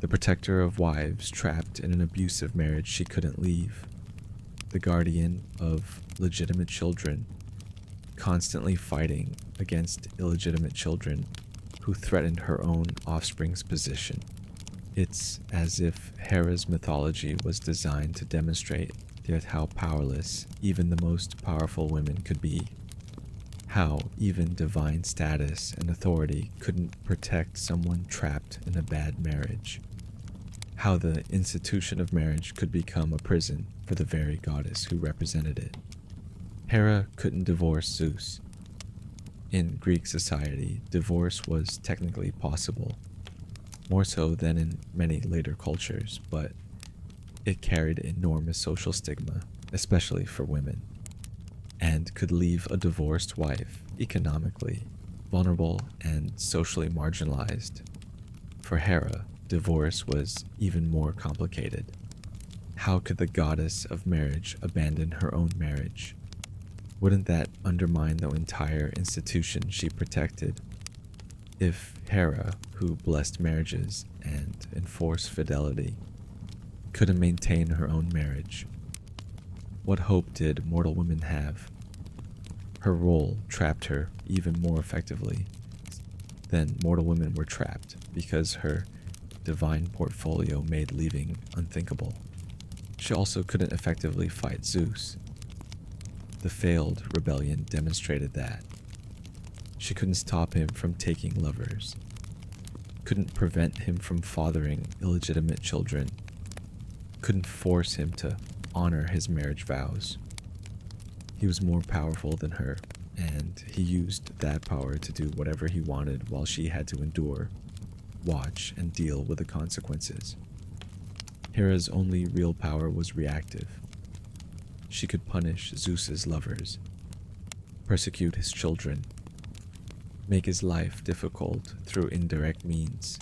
The protector of wives trapped in an abusive marriage she couldn't leave. The guardian of legitimate children, constantly fighting against illegitimate children who threatened her own offspring's position. It's as if Hera's mythology was designed to demonstrate yet how powerless even the most powerful women could be. How even divine status and authority couldn't protect someone trapped in a bad marriage. How the institution of marriage could become a prison for the very goddess who represented it. Hera couldn't divorce Zeus. In Greek society, divorce was technically possible, more so than in many later cultures, but it carried enormous social stigma, especially for women, and could leave a divorced wife economically vulnerable and socially marginalized. For Hera, divorce was even more complicated. How could the goddess of marriage abandon her own marriage? Wouldn't that undermine the entire institution she protected? If Hera, who blessed marriages and enforced fidelity, couldn't maintain her own marriage, what hope did mortal women have? Her role trapped her even more effectively than mortal women were trapped because her divine portfolio made leaving unthinkable. She also couldn't effectively fight Zeus. The failed rebellion demonstrated that. She couldn't stop him from taking lovers, couldn't prevent him from fathering illegitimate children, couldn't force him to honor his marriage vows. He was more powerful than her, and he used that power to do whatever he wanted while she had to endure, watch, and deal with the consequences. Hera's only real power was reactive. She could punish Zeus's lovers, persecute his children, make his life difficult through indirect means,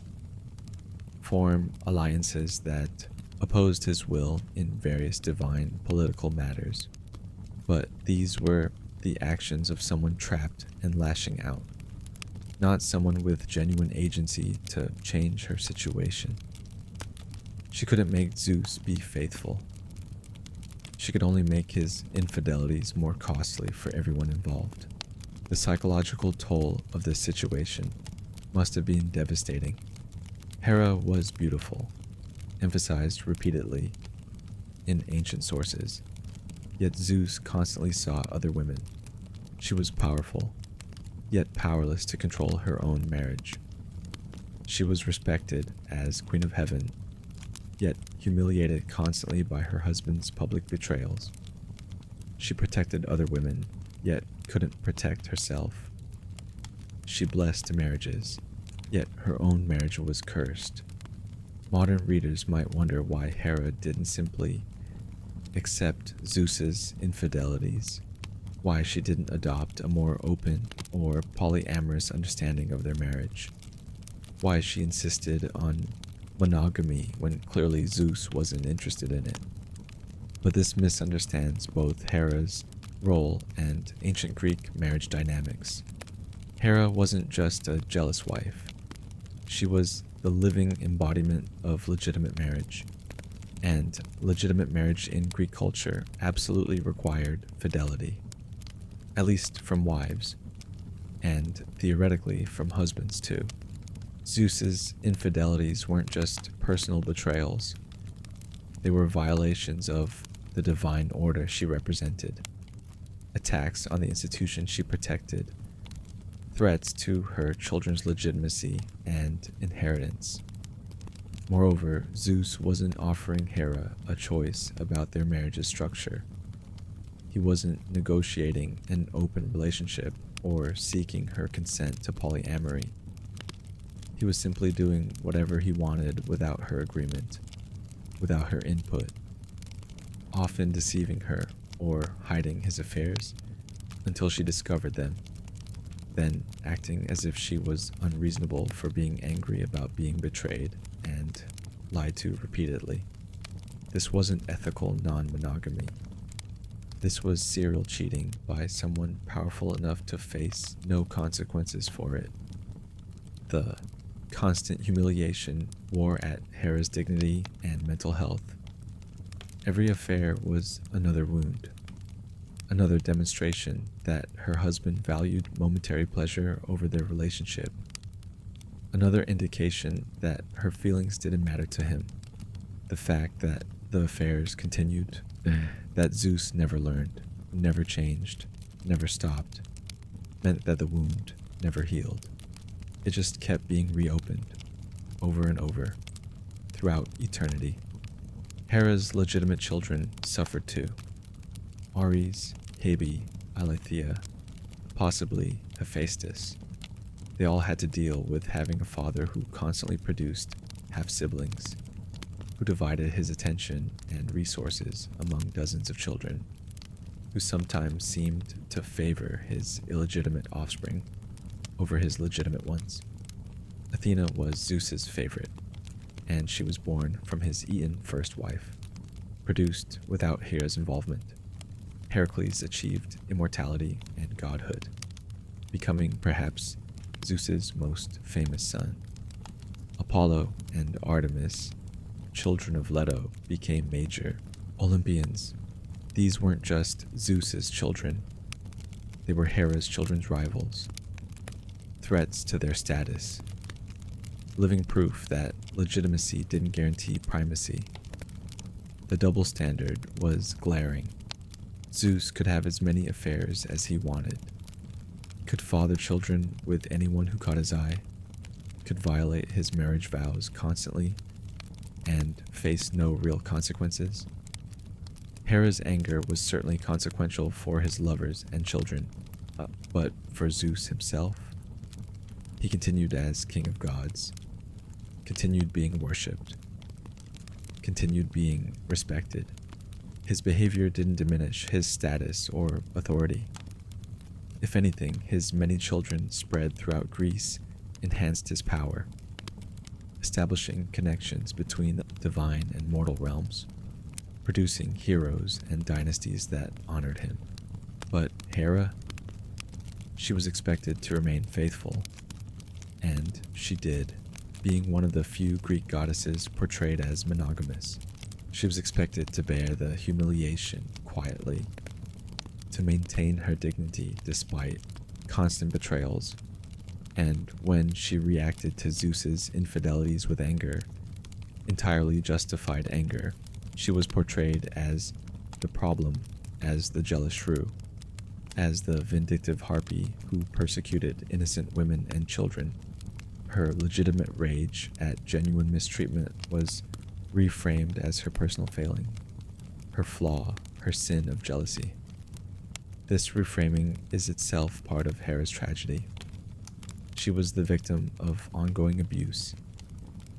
form alliances that opposed his will in various divine political matters. But these were the actions of someone trapped and lashing out, not someone with genuine agency to change her situation. She couldn't make Zeus be faithful. She could only make his infidelities more costly for everyone involved. The psychological toll of this situation must have been devastating. Hera was beautiful, emphasized repeatedly in ancient sources, yet Zeus constantly saw other women. She was powerful, yet powerless to control her own marriage. She was respected as Queen of Heaven, yet humiliated constantly by her husband's public betrayals. She protected other women, yet couldn't protect herself. She blessed marriages, yet her own marriage was cursed. Modern readers might wonder why Hera didn't simply accept Zeus's infidelities, why she didn't adopt a more open or polyamorous understanding of their marriage, why she insisted on monogamy when clearly Zeus wasn't interested in it. But this misunderstands both Hera's role and ancient Greek marriage dynamics. Hera wasn't just a jealous wife. She was the living embodiment of legitimate marriage. And legitimate marriage in Greek culture absolutely required fidelity, at least from wives, and theoretically from husbands too. Zeus's infidelities weren't just personal betrayals. They were violations of the divine order she represented, attacks on the institution she protected, threats to her children's legitimacy and inheritance. Moreover, Zeus wasn't offering Hera a choice about their marriage's structure. He wasn't negotiating an open relationship or seeking her consent to polyamory. He was simply doing whatever he wanted without her agreement, without her input, often deceiving her or hiding his affairs until she discovered them, then acting as if she was unreasonable for being angry about being betrayed and lied to repeatedly. This wasn't ethical non-monogamy. This was serial cheating by someone powerful enough to face no consequences for it. The constant humiliation wore at Hera's dignity and mental health. Every affair was another wound, another demonstration that her husband valued momentary pleasure over their relationship, another indication that her feelings didn't matter to him. The fact that the affairs continued, that Zeus never learned, never changed, never stopped, meant that the wound never healed. It just kept being reopened, over and over, throughout eternity. Hera's legitimate children suffered too. Ares, Hebe, Aletheia, possibly Hephaestus. They all had to deal with having a father who constantly produced half-siblings, who divided his attention and resources among dozens of children, who sometimes seemed to favor his illegitimate offspring over his legitimate ones. Athena was Zeus's favorite, and she was born from his Eton first wife, produced without Hera's involvement. Heracles achieved immortality and godhood, becoming perhaps Zeus's most famous son. Apollo and Artemis, children of Leto, became major Olympians. These weren't just Zeus's children. They were Hera's children's rivals, threats to their status, living proof that legitimacy didn't guarantee primacy. The double standard was glaring. Zeus could have as many affairs as he wanted, could father children with anyone who caught his eye, could violate his marriage vows constantly, and face no real consequences. Hera's anger was certainly consequential for his lovers and children, But for Zeus himself, he continued as king of gods, continued being worshipped, continued being respected. His behavior didn't diminish his status or authority. If anything, his many children spread throughout Greece enhanced his power, establishing connections between the divine and mortal realms, producing heroes and dynasties that honored him. But Hera, she was expected to remain faithful, and she did, being one of the few Greek goddesses portrayed as monogamous. She was expected to bear the humiliation quietly, to maintain her dignity despite constant betrayals, and when she reacted to Zeus's infidelities with anger, entirely justified anger, she was portrayed as the problem, as the jealous shrew, as the vindictive harpy who persecuted innocent women and children. Her legitimate rage at genuine mistreatment was reframed as her personal failing, her flaw, her sin of jealousy. This reframing is itself part of Hera's tragedy. She was the victim of ongoing abuse,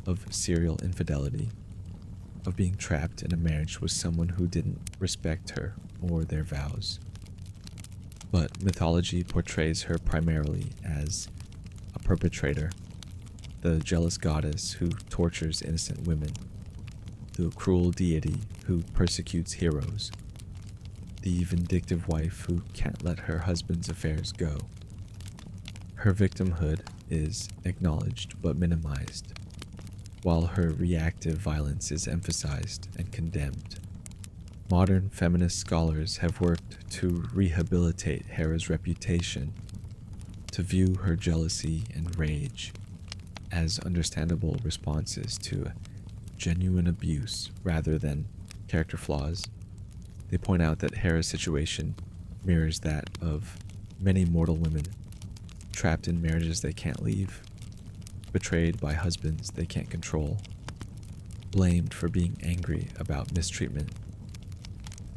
of serial infidelity, of being trapped in a marriage with someone who didn't respect her or their vows. But mythology portrays her primarily as a perpetrator, the jealous goddess who tortures innocent women, the cruel deity who persecutes heroes, the vindictive wife who can't let her husband's affairs go. Her victimhood is acknowledged but minimized, while her reactive violence is emphasized and condemned. Modern feminist scholars have worked to rehabilitate Hera's reputation, to view her jealousy and rage as understandable responses to genuine abuse rather than character flaws. They point out that Hera's situation mirrors that of many mortal women, trapped in marriages they can't leave, betrayed by husbands they can't control, blamed for being angry about mistreatment,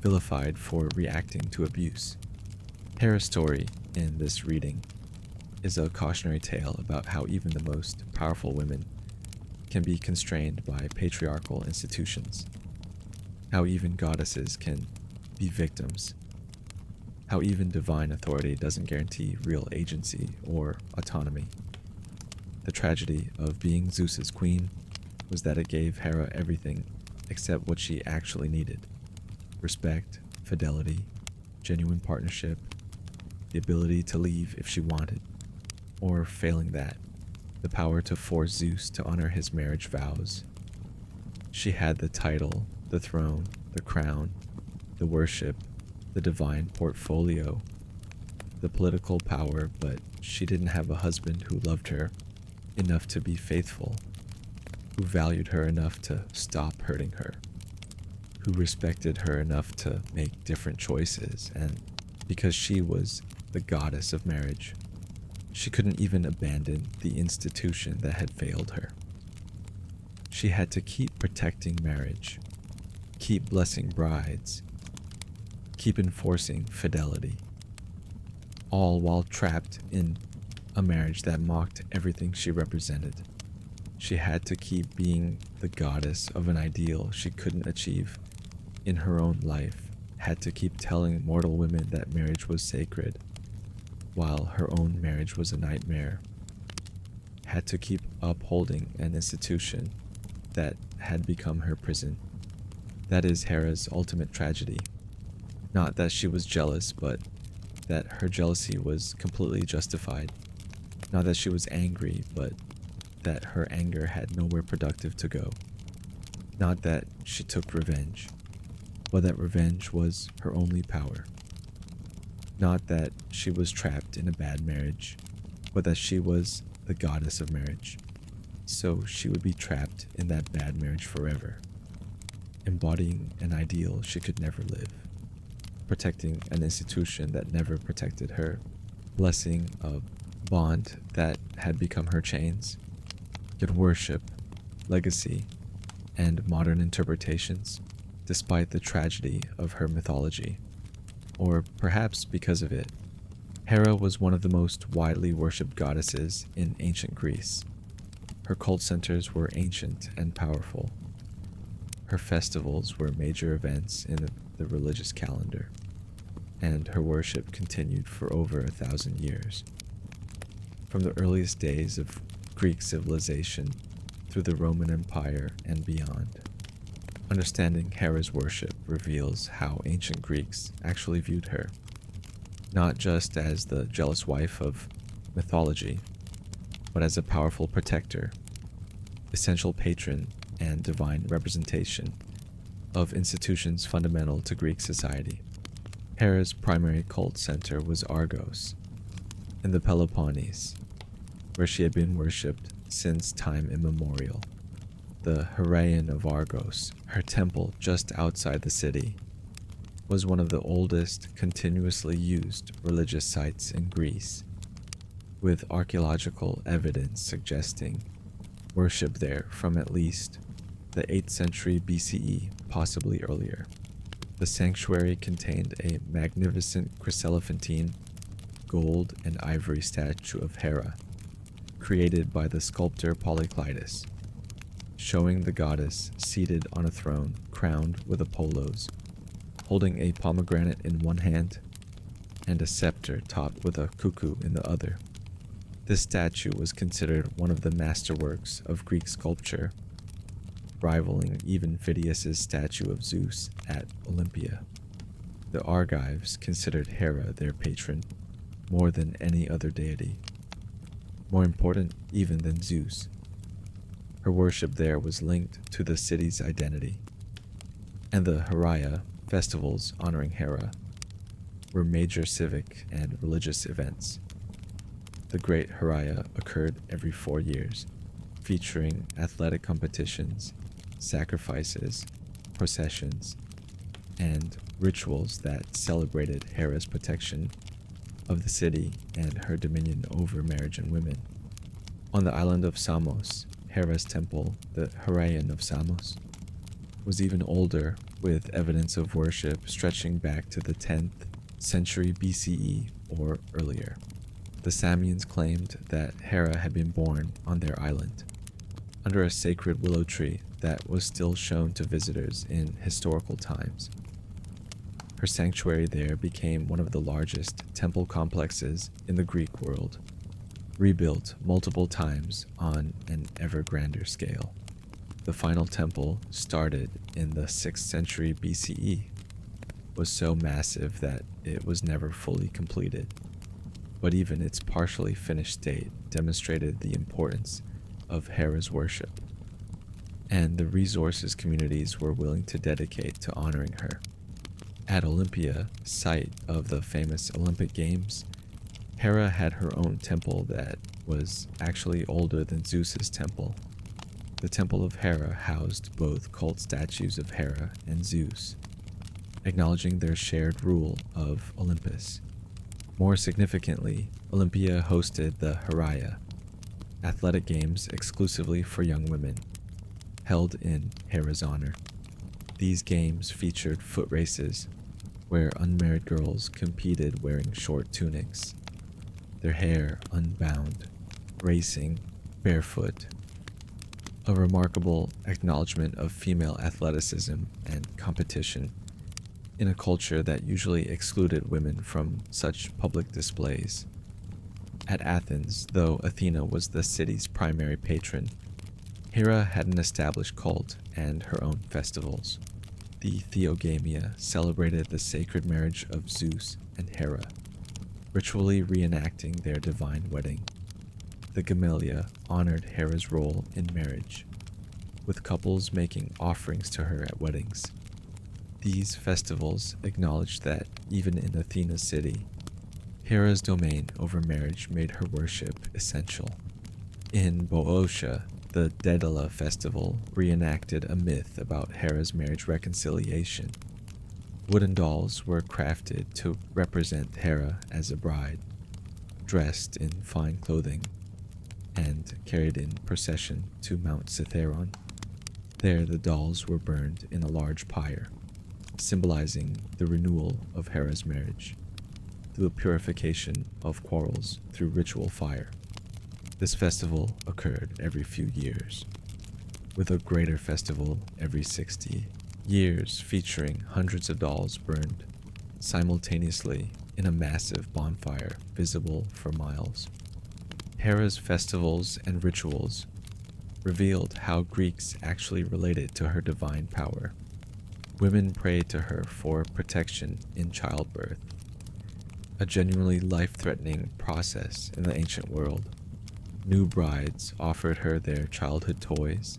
vilified for reacting to abuse. Hera's story in this reading is a cautionary tale about how even the most powerful women can be constrained by patriarchal institutions, how even goddesses can be victims, how even divine authority doesn't guarantee real agency or autonomy. The tragedy of being Zeus's queen was that it gave Hera everything except what she actually needed: respect, fidelity, genuine partnership, the ability to leave if she wanted, or failing that, the power to force Zeus to honor his marriage vows. She had the title, the throne, the crown, the worship, the divine portfolio, the political power, but she didn't have a husband who loved her enough to be faithful, who valued her enough to stop hurting her, who respected her enough to make different choices, and because she was the goddess of marriage, she couldn't even abandon the institution that had failed her. She had to keep protecting marriage, keep blessing brides, keep enforcing fidelity, all while trapped in a marriage that mocked everything she represented. She had to keep being the goddess of an ideal she couldn't achieve in her own life, had to keep telling mortal women that marriage was sacred, while her own marriage was a nightmare, had to keep upholding an institution that had become her prison. That is Hera's ultimate tragedy. Not that she was jealous, but that her jealousy was completely justified. Not that she was angry, but that her anger had nowhere productive to go. Not that she took revenge, but that revenge was her only power. Not that she was trapped in a bad marriage, but that she was the goddess of marriage. So she would be trapped in that bad marriage forever, embodying an ideal she could never live, protecting an institution that never protected her, blessing a bond that had become her chains. Yet worship, legacy, and modern interpretations, despite the tragedy of her mythology, or perhaps because of it, Hera was one of the most widely worshipped goddesses in ancient Greece. Her cult centers were ancient and powerful. Her festivals were major events in the religious calendar, and her worship continued for over 1,000 years. From the earliest days of Greek civilization through the Roman Empire and beyond, understanding Hera's worship reveals how ancient Greeks actually viewed her, not just as the jealous wife of mythology, but as a powerful protector, essential patron, and divine representation of institutions fundamental to Greek society. Hera's primary cult center was Argos, in the Peloponnese, where she had been worshipped since time immemorial. The Heraion of Argos, her temple just outside the city, was one of the oldest continuously used religious sites in Greece, with archaeological evidence suggesting worship there from at least the 8th century BCE, possibly earlier. The sanctuary contained a magnificent chryselephantine gold and ivory statue of Hera, created by the sculptor Polykleitos, showing the goddess seated on a throne crowned with Apollos, holding a pomegranate in one hand and a scepter topped with a cuckoo in the other. This statue was considered one of the masterworks of Greek sculpture, rivaling even Phidias's statue of Zeus at Olympia. The Argives considered Hera their patron more than any other deity, more important even than Zeus. Her worship there was linked to the city's identity, and the Heraia, festivals honoring Hera, were major civic and religious events. The Great Heraia occurred every 4 years, featuring athletic competitions, sacrifices, processions, and rituals that celebrated Hera's protection of the city and her dominion over marriage and women. On the island of Samos, Hera's temple, the Heraion of Samos, was even older, with evidence of worship stretching back to the 10th century BCE or earlier. The Samians claimed that Hera had been born on their island, under a sacred willow tree that was still shown to visitors in historical times. Her sanctuary there became one of the largest temple complexes in the Greek world, rebuilt multiple times on an ever grander scale. The final temple, started in the 6th century BCE, was so massive that it was never fully completed, but even its partially finished state demonstrated the importance of Hera's worship and the resources communities were willing to dedicate to honoring her. At Olympia, site of the famous Olympic Games, Hera had her own temple that was actually older than Zeus's temple. The Temple of Hera housed both cult statues of Hera and Zeus, acknowledging their shared rule of Olympus. More significantly, Olympia hosted the Heraia, athletic games exclusively for young women, held in Hera's honor. These games featured foot races, where unmarried girls competed wearing short tunics, their hair unbound, racing barefoot, a remarkable acknowledgement of female athleticism and competition in a culture that usually excluded women from such public displays. At Athens, though Athena was the city's primary patron, Hera had an established cult and her own festivals. The Theogamia celebrated the sacred marriage of Zeus and Hera, ritually reenacting their divine wedding. The Gamelia honored Hera's role in marriage, with couples making offerings to her at weddings. These festivals acknowledged that even in Athena's city, Hera's domain over marriage made her worship essential. In Boeotia, the Daedala festival reenacted a myth about Hera's marriage reconciliation. Wooden dolls were crafted to represent Hera as a bride, dressed in fine clothing, and carried in procession to Mount Cithaeron. There the dolls were burned in a large pyre, symbolizing the renewal of Hera's marriage. the purification of quarrels through ritual fire. This festival occurred every few years, with a greater festival every 60 years featuring hundreds of dolls burned simultaneously in a massive bonfire visible for miles. Hera's festivals and rituals revealed how Greeks actually related to her divine power. Women prayed to her for protection in childbirth, a genuinely life-threatening process in the ancient world. New brides offered her their childhood toys,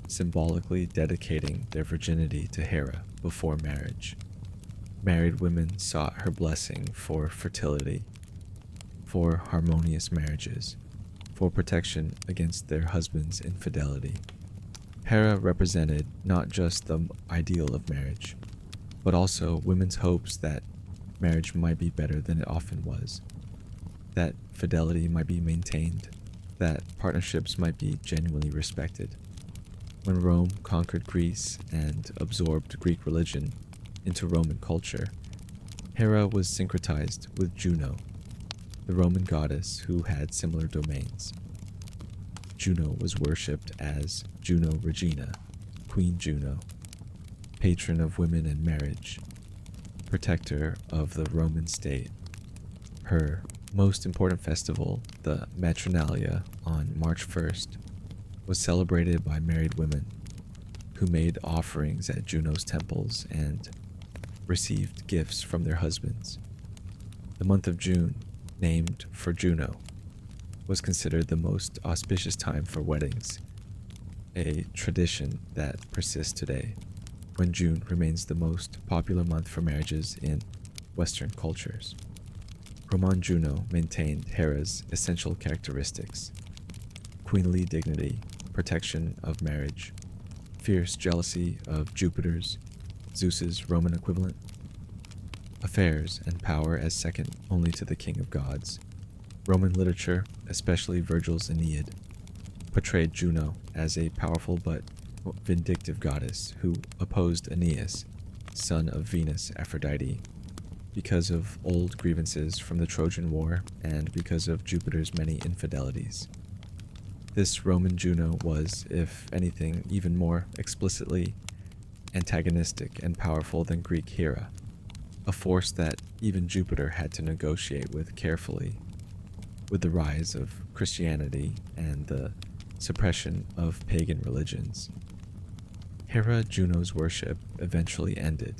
symbolically dedicating their virginity to Hera before marriage. Married women sought her blessing for fertility, for harmonious marriages, for protection against their husband's infidelity. Hera represented not just the ideal of marriage, but also women's hopes that marriage might be better than it often was, that fidelity might be maintained, that partnerships might be genuinely respected. When Rome conquered Greece and absorbed Greek religion into Roman culture, Hera was syncretized with Juno, the Roman goddess who had similar domains. Juno was worshipped as Juno Regina, Queen Juno, patron of women and marriage, protector of the Roman state. Her most important festival, the Matronalia on March 1st, was celebrated by married women who made offerings at Juno's temples and received gifts from their husbands. The month of June, named for Juno, was considered the most auspicious time for weddings, a tradition that persists today, when June remains the most popular month for marriages in Western cultures. Roman Juno maintained Hera's essential characteristics: queenly dignity, protection of marriage, fierce jealousy of Jupiter's, Zeus's Roman equivalent, affairs and power as second only to the king of gods. Roman literature, especially Virgil's Aeneid, portrayed Juno as a powerful but vindictive goddess who opposed Aeneas, son of Venus Aphrodite, because of old grievances from the Trojan War and because of Jupiter's many infidelities. This Roman Juno was, if anything, even more explicitly antagonistic and powerful than Greek Hera, a force that even Jupiter had to negotiate with carefully. With the rise of Christianity and the suppression of pagan religions, Hera Juno's worship eventually ended.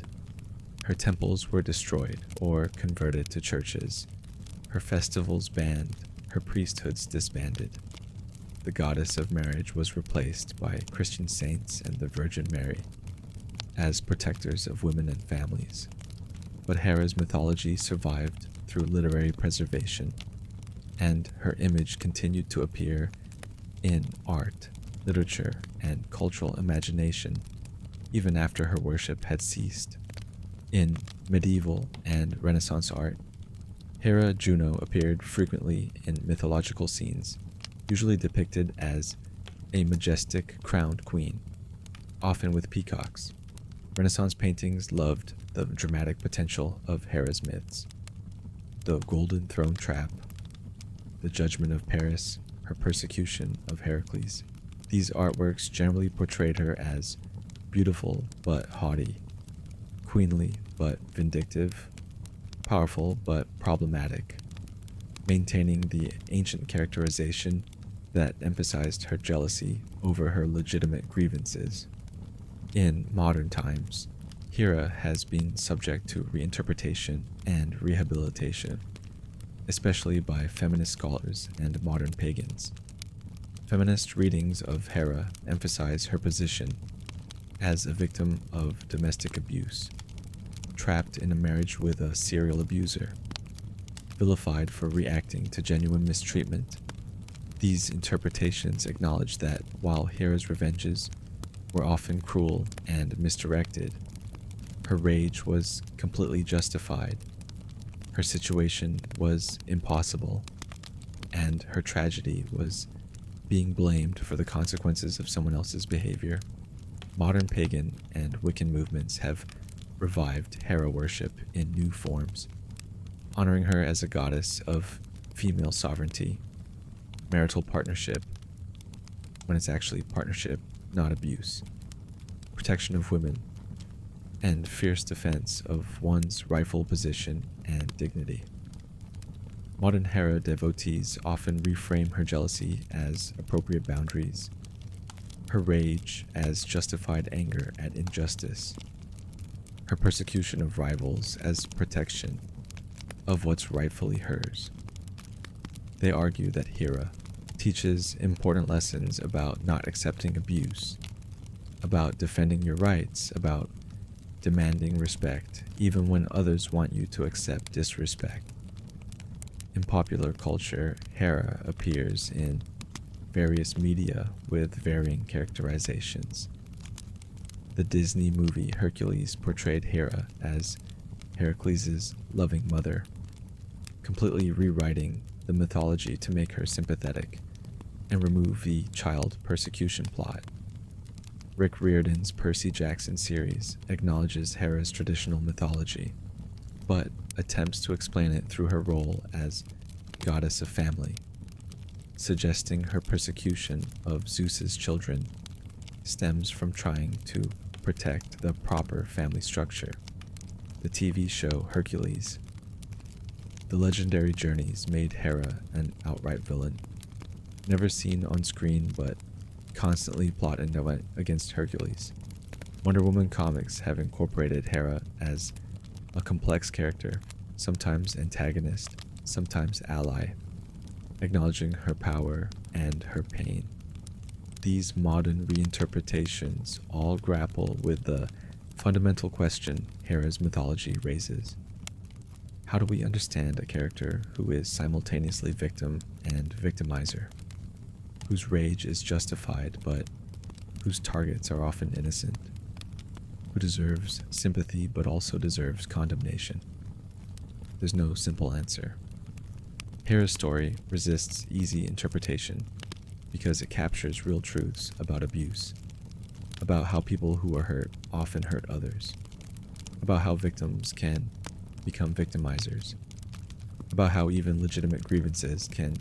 Her temples were destroyed or converted to churches, her festivals banned, her priesthoods disbanded. The goddess of marriage was replaced by Christian saints and the Virgin Mary as protectors of women and families. But Hera's mythology survived through literary preservation, and her image continued to appear in art, literature, and cultural imagination even after her worship had ceased. In medieval and Renaissance art, Hera Juno appeared frequently in mythological scenes, usually depicted as a majestic crowned queen, often with peacocks. Renaissance paintings loved the dramatic potential of Hera's myths: the Golden Throne Trap, the Judgment of Paris, her persecution of Heracles. These artworks generally portrayed her as beautiful but haughty, queenly but vindictive, powerful but problematic, maintaining the ancient characterization that emphasized her jealousy over her legitimate grievances. In modern times, Hera has been subject to reinterpretation and rehabilitation, especially by feminist scholars and modern pagans. Feminist readings of Hera emphasize her position as a victim of domestic abuse, trapped in a marriage with a serial abuser, vilified for reacting to genuine mistreatment. These interpretations acknowledge that while Hera's revenges were often cruel and misdirected, her rage was completely justified, her situation was impossible, and her tragedy was being blamed for the consequences of someone else's behavior. Modern pagan and Wiccan movements have revived Hera worship in new forms, honoring her as a goddess of female sovereignty, marital partnership, when it's actually partnership, not abuse, protection of women, and fierce defense of one's rightful position and dignity. Modern Hera devotees often reframe her jealousy as appropriate boundaries, her rage as justified anger at injustice, her persecution of rivals as protection of what's rightfully hers. They argue that Hera teaches important lessons about not accepting abuse, about defending your rights, about demanding respect even when others want you to accept disrespect. In popular culture, Hera appears in various media with varying characterizations. The Disney movie Hercules portrayed Hera as Heracles' loving mother, completely rewriting the mythology to make her sympathetic and remove the child persecution plot. Rick Riordan's Percy Jackson series acknowledges Hera's traditional mythology, but attempts to explain it through her role as goddess of family, suggesting her persecution of Zeus's children stems from trying to protect the proper family structure. The TV show Hercules. The legendary journeys made Hera an outright villain, never seen on screen but constantly plotting against Hercules. Wonder Woman comics have incorporated Hera as a complex character, sometimes antagonist, sometimes ally, acknowledging her power and her pain. These modern reinterpretations all grapple with the fundamental question Hera's mythology raises. How do we understand a character who is simultaneously victim and victimizer, whose rage is justified but whose targets are often innocent, who deserves sympathy but also deserves condemnation? There's no simple answer. Hera's story resists easy interpretation because it captures real truths about abuse, about how people who are hurt often hurt others, about how victims can become victimizers, about how even legitimate grievances can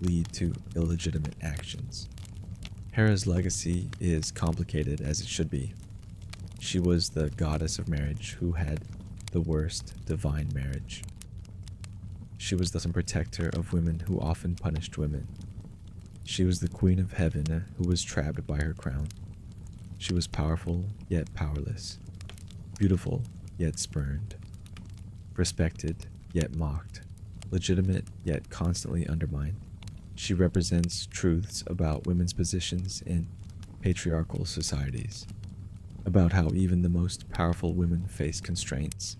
lead to illegitimate actions. Hera's legacy is complicated as it should be. She was the goddess of marriage who had the worst divine marriage. She was the protector of women who often punished women. She was the queen of heaven who was trapped by her crown. She was powerful yet powerless, beautiful yet spurned, respected yet mocked, legitimate yet constantly undermined. She represents truths about women's positions in patriarchal societies, about how even the most powerful women face constraints,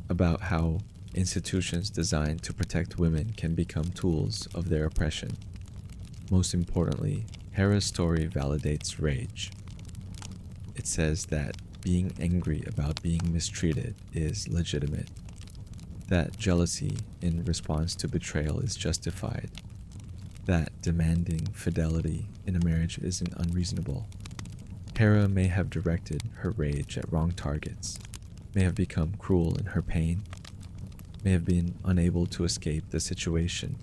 about how institutions designed to protect women can become tools of their oppression. Most importantly, Hera's story validates rage. It says that being angry about being mistreated is legitimate, that jealousy in response to betrayal is justified, that demanding fidelity in a marriage isn't unreasonable. Hera may have directed her rage at wrong targets, may have become cruel in her pain, may have been unable to escape the situation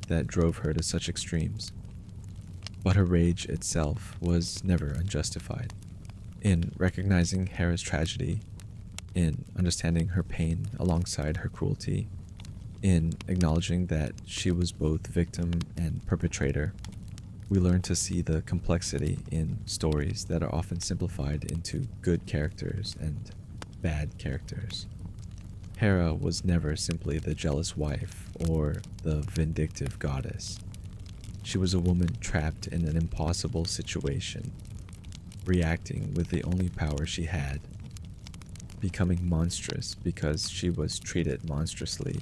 that drove her to such extremes. But her rage itself was never unjustified. In recognizing Hera's tragedy, in understanding her pain alongside her cruelty, in acknowledging that she was both victim and perpetrator, we learn to see the complexity in stories that are often simplified into good characters and bad characters. Hera was never simply the jealous wife or the vindictive goddess. She was a woman trapped in an impossible situation, reacting with the only power she had, becoming monstrous because she was treated monstrously,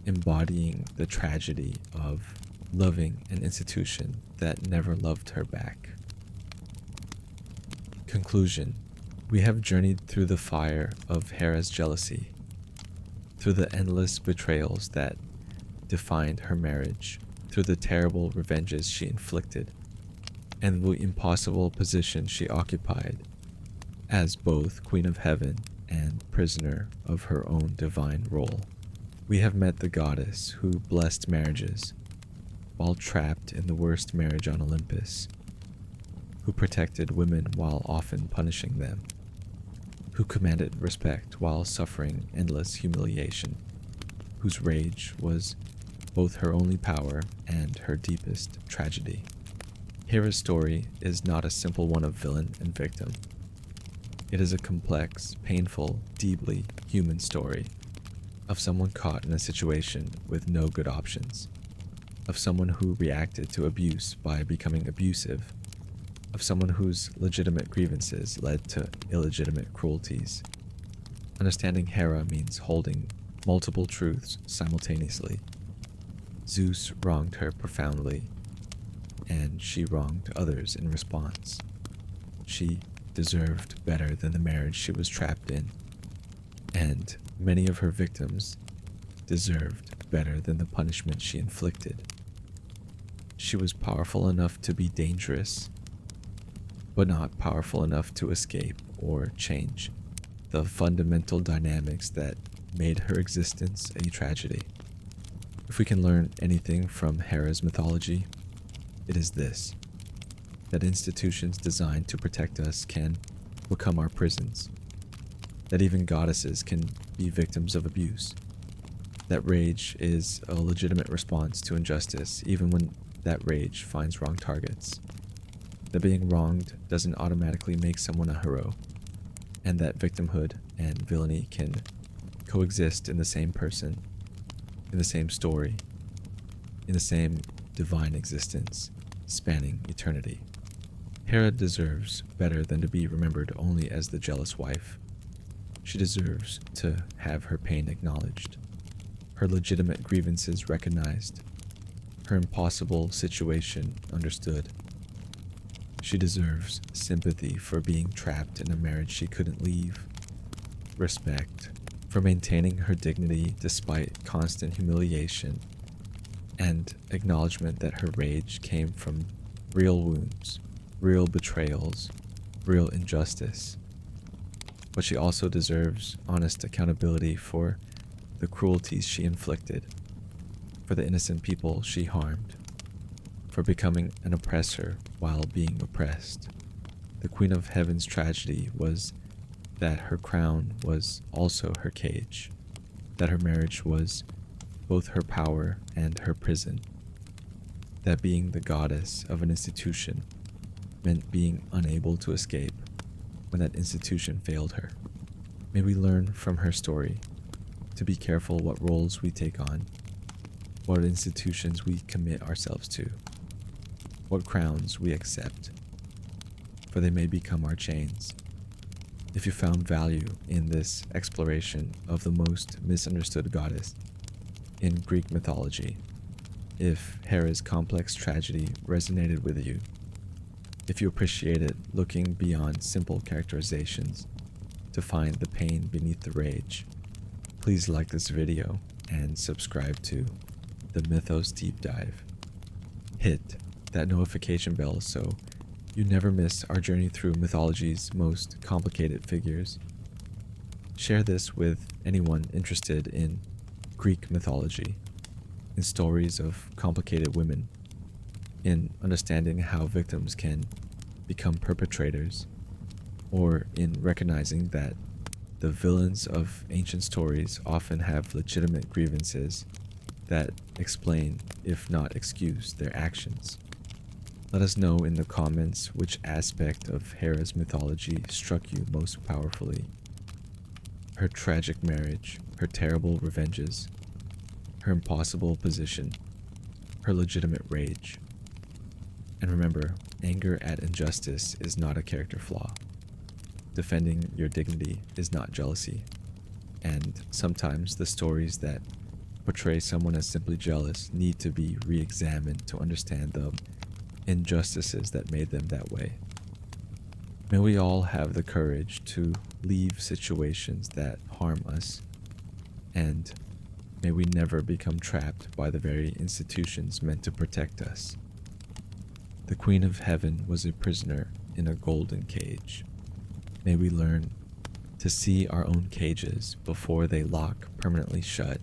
embodying the tragedy of loving an institution that never loved her back. Conclusion. We have journeyed through the fire of Hera's jealousy, through the endless betrayals that defined her marriage, through the terrible revenges she inflicted, and the impossible position she occupied as both Queen of Heaven and prisoner of her own divine role. We have met the goddess who blessed marriages while trapped in the worst marriage on Olympus, who protected women while often punishing them, who commanded respect while suffering endless humiliation, whose rage was both her only power and her deepest tragedy. Hera's story is not a simple one of villain and victim. It is a complex, painful, deeply human story of someone caught in a situation with no good options, of someone who reacted to abuse by becoming abusive, of someone whose legitimate grievances led to illegitimate cruelties. Understanding Hera means holding multiple truths simultaneously. Zeus wronged her profoundly, and she wronged others in response. She deserved better than the marriage she was trapped in, and many of her victims deserved better than the punishment she inflicted. She was powerful enough to be dangerous, but not powerful enough to escape or change the fundamental dynamics that made her existence a tragedy. If we can learn anything from Hera's mythology, it is this: that institutions designed to protect us can become our prisons, that even goddesses can be victims of abuse, that rage is a legitimate response to injustice even when that rage finds wrong targets, that being wronged doesn't automatically make someone a hero, and that victimhood and villainy can coexist in the same person, in the same story, in the same divine existence, spanning eternity. Hera deserves better than to be remembered only as the jealous wife. She deserves to have her pain acknowledged, her legitimate grievances recognized, her impossible situation understood. She deserves sympathy for being trapped in a marriage she couldn't leave, respect for maintaining her dignity despite constant humiliation, and acknowledgement that her rage came from real wounds, real betrayals, real injustice. But she also deserves honest accountability for the cruelties she inflicted, for the innocent people she harmed, for becoming an oppressor while being oppressed. The Queen of Heaven's tragedy was that her crown was also her cage, that her marriage was both her power and her prison, that being the goddess of an institution meant being unable to escape when that institution failed her. May we learn from her story to be careful what roles we take on, what institutions we commit ourselves to, what crowns we accept, for they may become our chains. If you found value in this exploration of the most misunderstood goddess in Greek mythology, if Hera's complex tragedy resonated with you, if you appreciated looking beyond simple characterizations to find the pain beneath the rage, please like this video and subscribe to the Mythos Deep Dive. Hit that notification bell so you never miss our journey through mythology's most complicated figures. Share this with anyone interested in Greek mythology, in stories of complicated women, in understanding how victims can become perpetrators, or in recognizing that the villains of ancient stories often have legitimate grievances that explain, if not excuse, their actions. Let us know in the comments which aspect of Hera's mythology struck you most powerfully. Her tragic marriage, her terrible revenges, her impossible position, her legitimate rage. And remember, anger at injustice is not a character flaw. Defending your dignity is not jealousy. And sometimes the stories that portray someone as simply jealous need to be re-examined to understand the injustices that made them that way. May we all have the courage to leave situations that harm us, and may we never become trapped by the very institutions meant to protect us. The Queen of Heaven was a prisoner in a golden cage. May we learn to see our own cages before they lock permanently shut